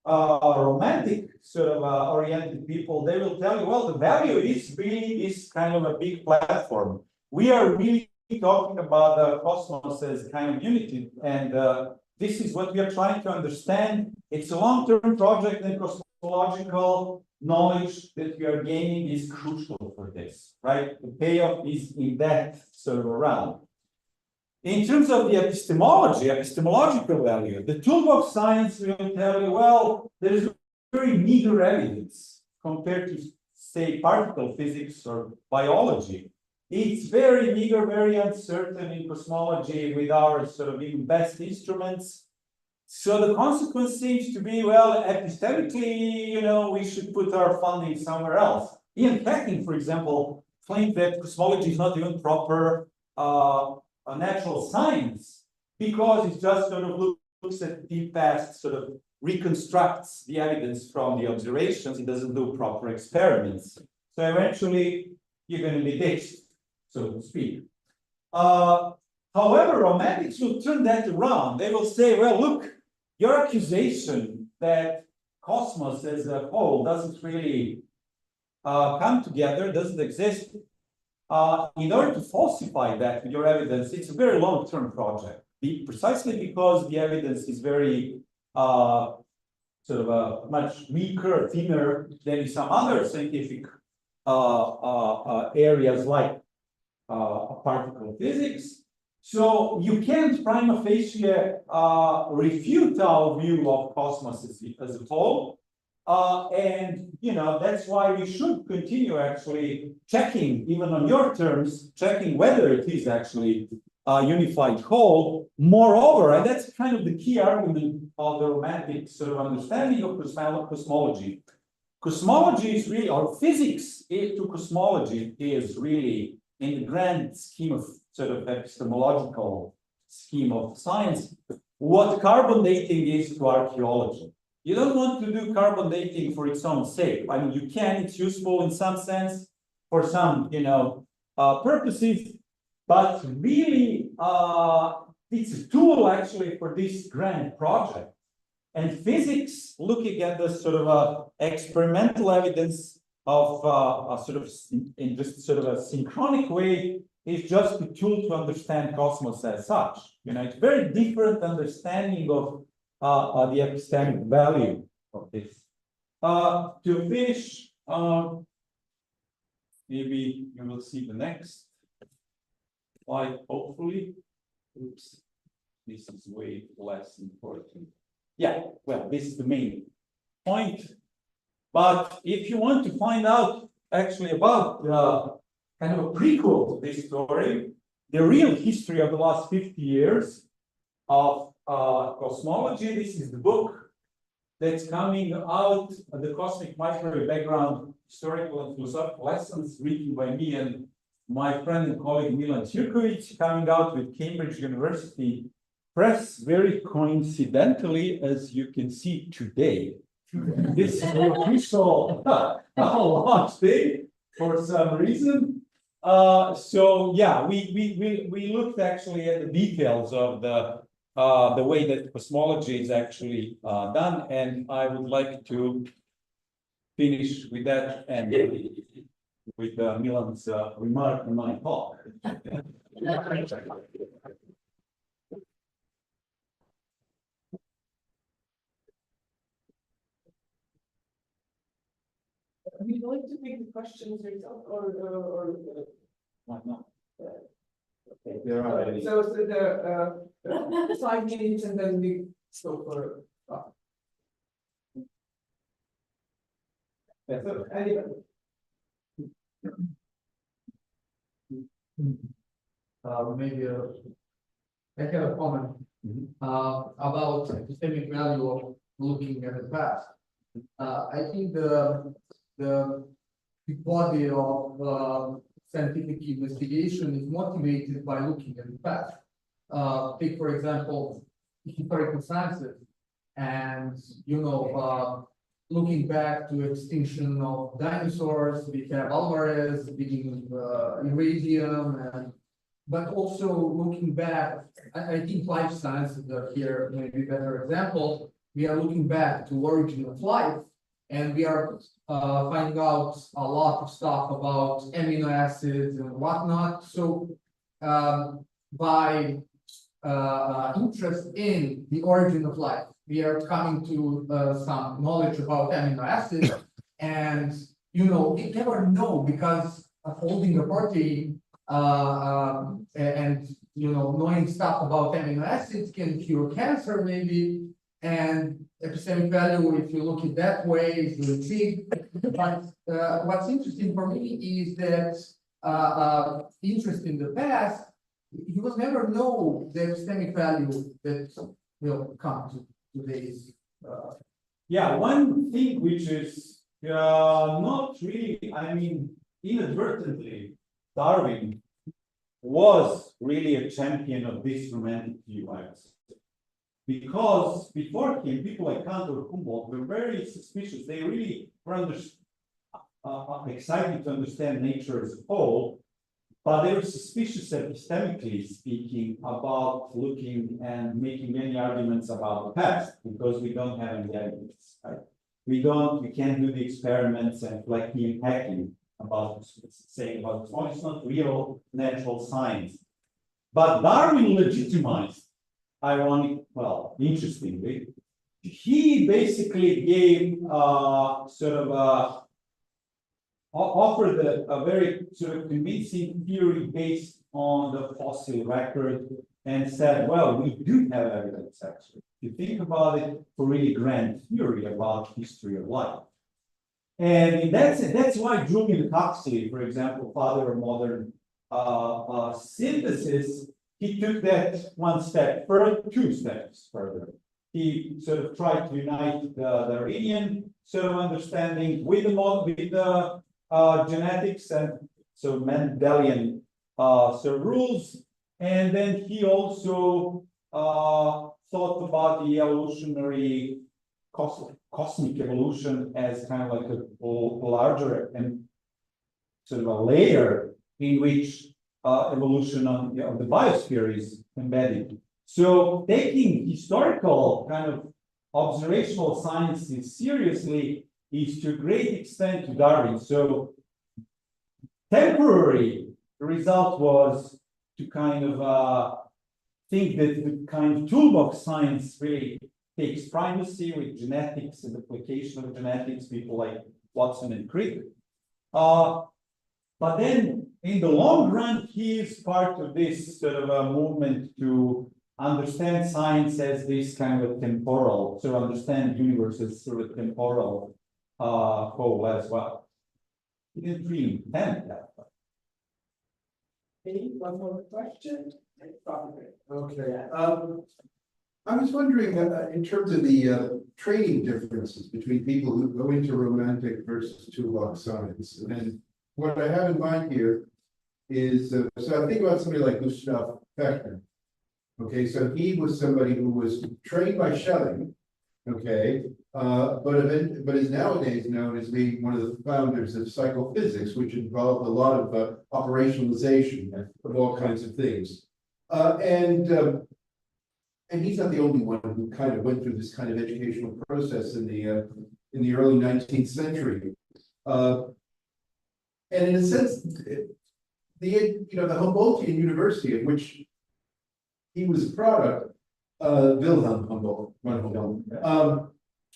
romantic sort of oriented people, they will tell you, well, the value is really is kind of a big platform. We are really talking about the cosmos as kind of unity, and this is what we are trying to understand. It's a long-term project, and cosmological knowledge that we are gaining is crucial for this, right? The payoff is in that sort of realm. In terms of the epistemological value, the toolbox science will tell you, well, there's very meager evidence compared to, say, particle physics or biology. It's very meager, very uncertain in cosmology with our sort of even best instruments. So the consequence seems to be, well, epistemically, you know, we should put our funding somewhere else. Ian Hacking, for example, claimed that cosmology is not even proper a natural science because it just sort of looks at the past, sort of reconstructs the evidence from the observations. It doesn't do proper experiments. So eventually you're going to be ditched, so to speak. However, romantics will turn that around. They will say, well, look, your accusation that cosmos as a whole doesn't really come together, doesn't exist. In order to falsify that with your evidence, it's a very long-term project. Precisely because the evidence is very sort of much weaker, thinner than in some other scientific areas like particle physics. So you can't prima facie refute our view of cosmos as a whole. And that's why we should continue actually checking, even on your terms, checking whether it is actually a unified whole. Moreover, and that's kind of the key argument of the romantic sort of understanding of cosmology. Cosmology is really, or physics to cosmology is really, in the grand scheme of sort of epistemological scheme of science, what carbon dating is to archaeology. You don't want to do carbon dating for its own sake. I mean, you can, it's useful in some sense for some, purposes, but really, it's a tool actually for this grand project. And physics, looking at the sort of experimental evidence of in just sort of a synchronic way, is just a tool to understand cosmos as such. It's very different understanding of the epistemic value of this. To finish, maybe you will see the next slide, hopefully. Oops, this is way less important. Yeah, well, this is the main point. But if you want to find out actually about kind of a prequel to this story, the real history of the last 50 years of cosmology, this is the book that's coming out, the Cosmic Microwave Background, Historical and Philosophical Lessons, written by me and my friend and colleague Milan Cirkovic, coming out with Cambridge University Press, very coincidentally, as you can see today. This is the official launch day for some reason. So yeah, we looked actually at the details of the way that cosmology is actually done, and I would like to finish with that and with Milan's remark on my talk. Would you like to take the questions yourself, or Why not? Okay, there are any. so the 5 minutes and then we go for. So anyway. Maybe I have a comment about epistemic value of looking at the past. I think the body of scientific investigation is motivated by looking at the past. Take, for example, historical sciences, and looking back to extinction of dinosaurs. We have Alvarez, beginning of Eurasium, but also looking back, I think life sciences are here maybe a better example. We are looking back to origin of life, and we are finding out a lot of stuff about amino acids and whatnot. So by interest in the origin of life, we are coming to some knowledge about amino acids, and we never know, because of holding a protein and knowing stuff about amino acids can cure cancer maybe, and epistemic value, if you look at that way, is really big. But what's interesting for me is that interest in the past, you will never know the epistemic value that will come to today's. Yeah, one thing which is not really, I mean, inadvertently, Darwin was really a champion of this romantic view, I would say. Because before him, people like Kant or Humboldt were very suspicious. They really were excited to understand nature as a whole, but they were suspicious, epistemically speaking, about looking and making any arguments about the past, because we don't have any evidence, right? We can't do the experiments and flecking and hacking about saying about it's not real natural science. But Darwin legitimized, interestingly, he basically gave sort of offered a very sort of convincing theory based on the fossil record and said, well, we do have evidence actually. If you think about it, for really grand theory about history of life. And in that sense, that's why Julian Huxley, for example, father of modern synthesis, he took that one step further, 2 steps further. He sort of tried to unite the Darwinian sort of understanding with the genetics and so Mendelian sort of rules. And then he also thought about the evolutionary cosmic evolution as kind of like a larger and sort of a layer in which evolution of the biosphere is embedded. So taking historical kind of observational sciences seriously is to a great extent to Darwin. So temporary result was to kind of think that the kind of toolbox science really takes primacy with genetics and application of genetics, people like Watson and Crick. But then in the long run, he is part of this sort of a movement to understand science as this kind of a temporal, so understand the universe as sort of a temporal whole as well. He didn't really intend that. Okay, one more question? Okay, I was wondering, in terms of the training differences between people who go into romantic versus toolbox science. And what I have in mind here is, so I think about somebody like Gustav Fechner. Okay, so he was somebody who was trained by Schelling, okay, but is nowadays known as being one of the founders of psychophysics, which involved a lot of operationalization of all kinds of things. And he's not the only one who kind of went through this kind of educational process in the early 19th century. And in a sense, the Humboldtian University, of which he was a product, Wilhelm Humboldt,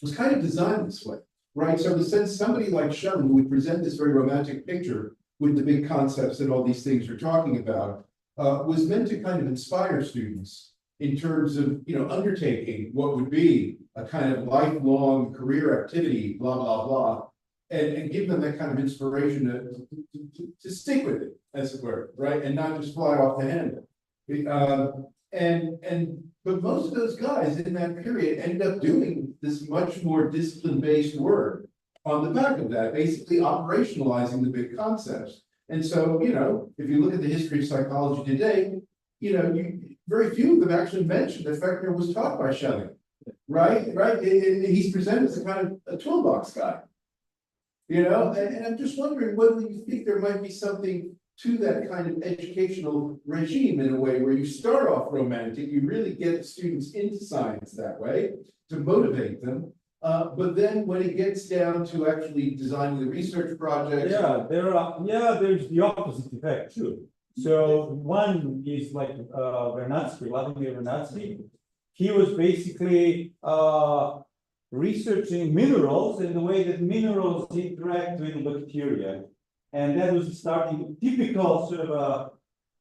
was kind of designed this way, right? So in a sense, somebody like Schelling, who would present this very romantic picture with the big concepts and all these things you're talking about, was meant to kind of inspire students in terms of, undertaking what would be a kind of lifelong career activity, blah, blah, blah, and give them that kind of inspiration to stick with it, as it were, right? And not just fly off the handle. But most of those guys in that period end up doing this much more discipline-based work on the back of that, basically operationalizing the big concepts. And so, if you look at the history of psychology today, very few of them actually mentioned that Fechner was taught by Schelling, right? He's presented as a kind of a toolbox guy, and I'm just wondering whether you think there might be something to that kind of educational regime in a way where you start off romantic, you really get students into science that way to motivate them. But then when it gets down to actually designing the research projects. There's the opposite effect too. So one is like Vladimir Vernadsky. He was basically researching minerals and the way that minerals interact with bacteria. And that was starting typical sort of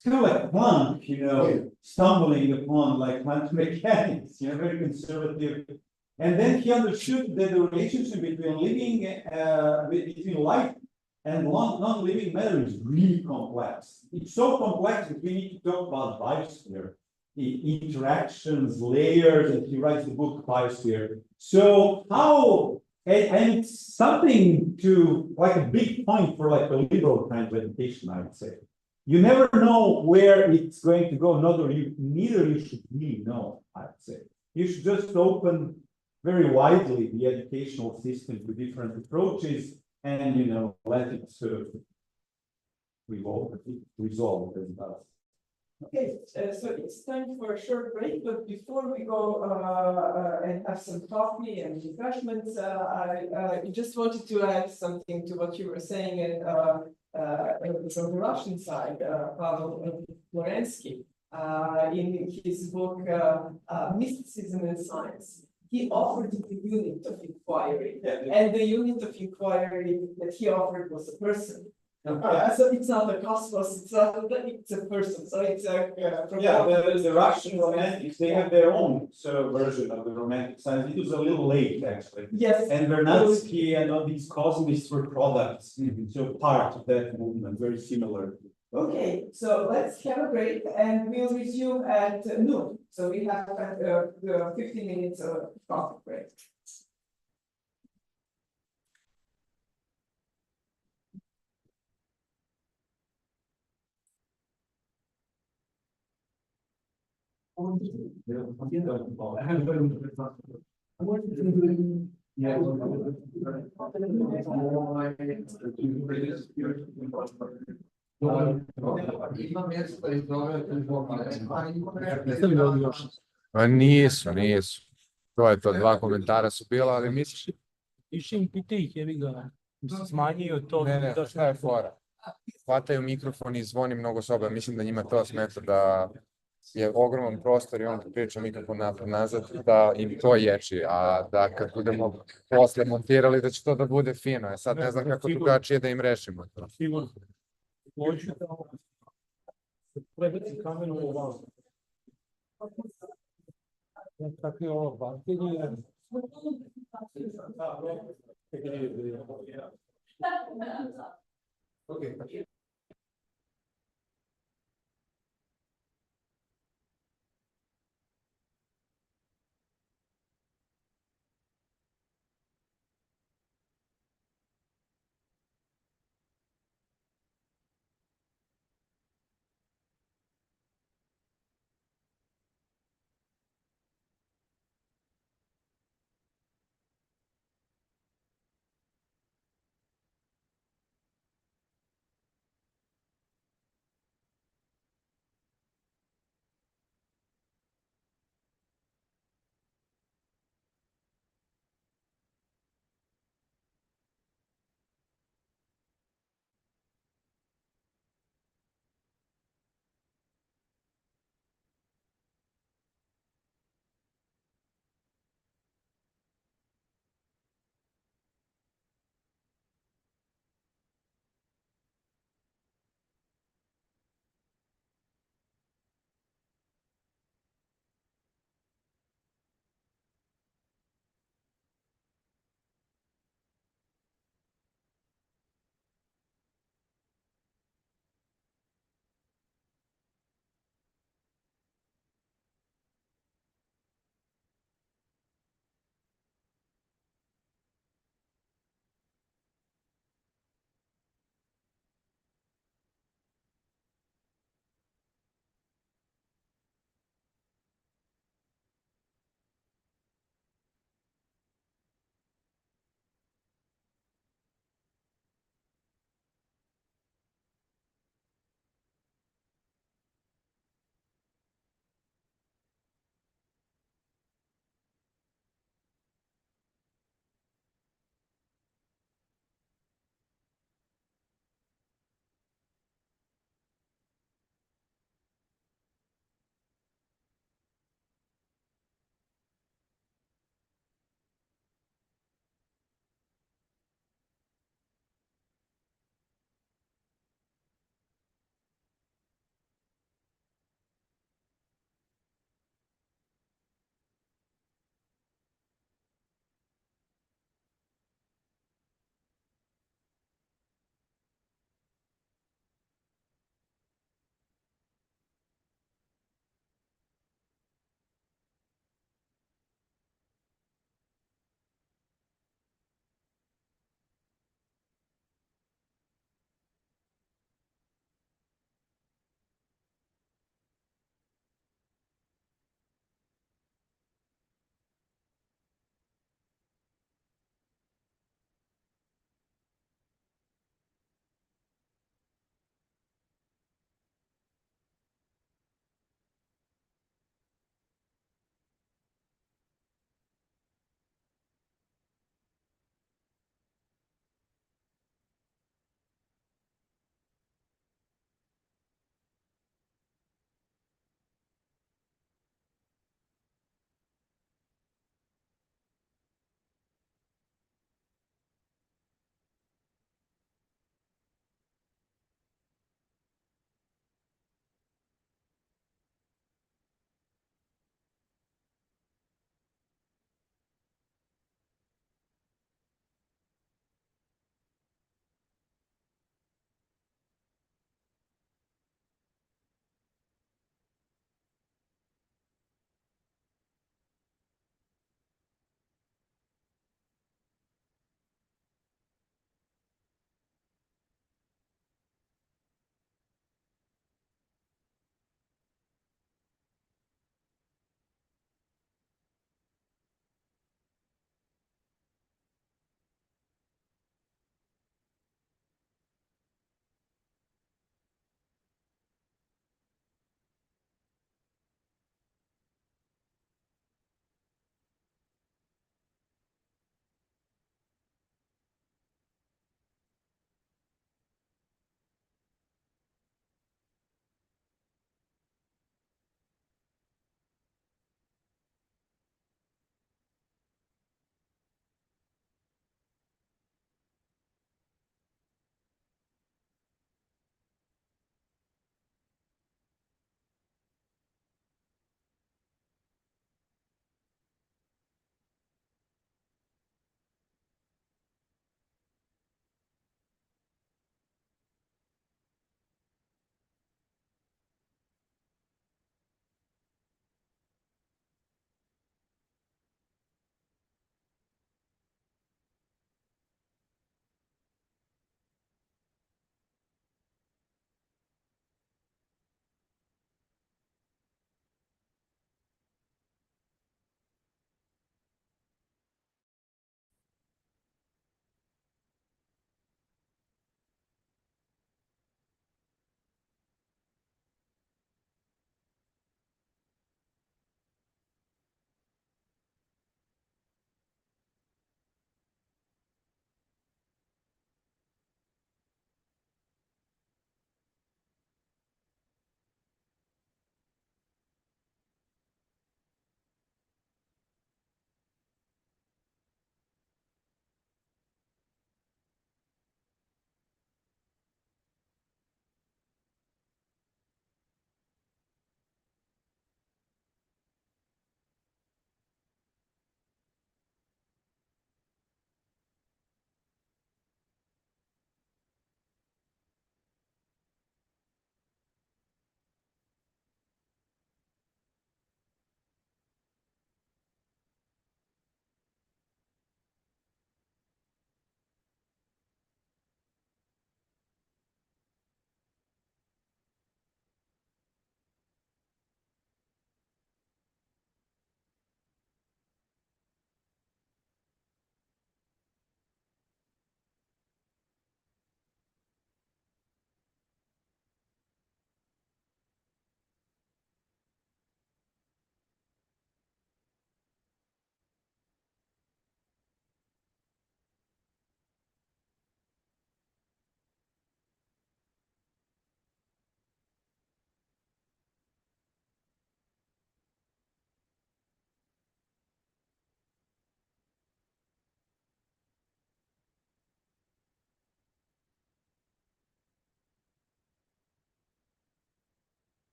it's kind of like Planck, stumbling upon like quantum mechanics, very conservative. And then he understood that the relationship between between light and non-living matter is really complex. It's so complex that we need to talk about biosphere, the interactions, layers, and he writes the book Biosphere. So how, and it's something to, like a big point for like a liberal kind of education, I would say. You never know where it's going to go, neither you should really know, I would say. You should just open very widely the educational system to different approaches and let it sort of resolve as it does. Okay, so it's time for a short break, but before we go and have some coffee and refreshments, I just wanted to add something to what you were saying and from the Russian side, Pavel Florensky, in his book Mysticism and Science. he offered the unit of inquiry, and the unit of inquiry that he offered was a person. So it's not a cosmos, it's a person, so it's a. Yeah, the Russian romantics, they have their own sort of version of the romantic science. It was a little late, actually. Yes. And Vernadsky and all these cosmists were products, so part of that movement, very similar. Okay, so let's have a break and we'll resume at noon. So we have 15 minutes of coffee break. Ma nisu. To je to, dva komentara su bila, ali misliš? Više im pita ih, jebi ga, smanjio to. Ne, šta je fora? Hvataju mikrofon i zvoni mnogo soba, mislim da njima to smeta da je ogroman prostor i on priča mikrofon napred nazad, da im to ječi, a da kad budemo posle montirali da će to da bude fino, sad ne znam kako drugačije da im rešimo to. Sigurno. Hoću da prebaci kameru ovako. Tako je ovo baterije. Okay.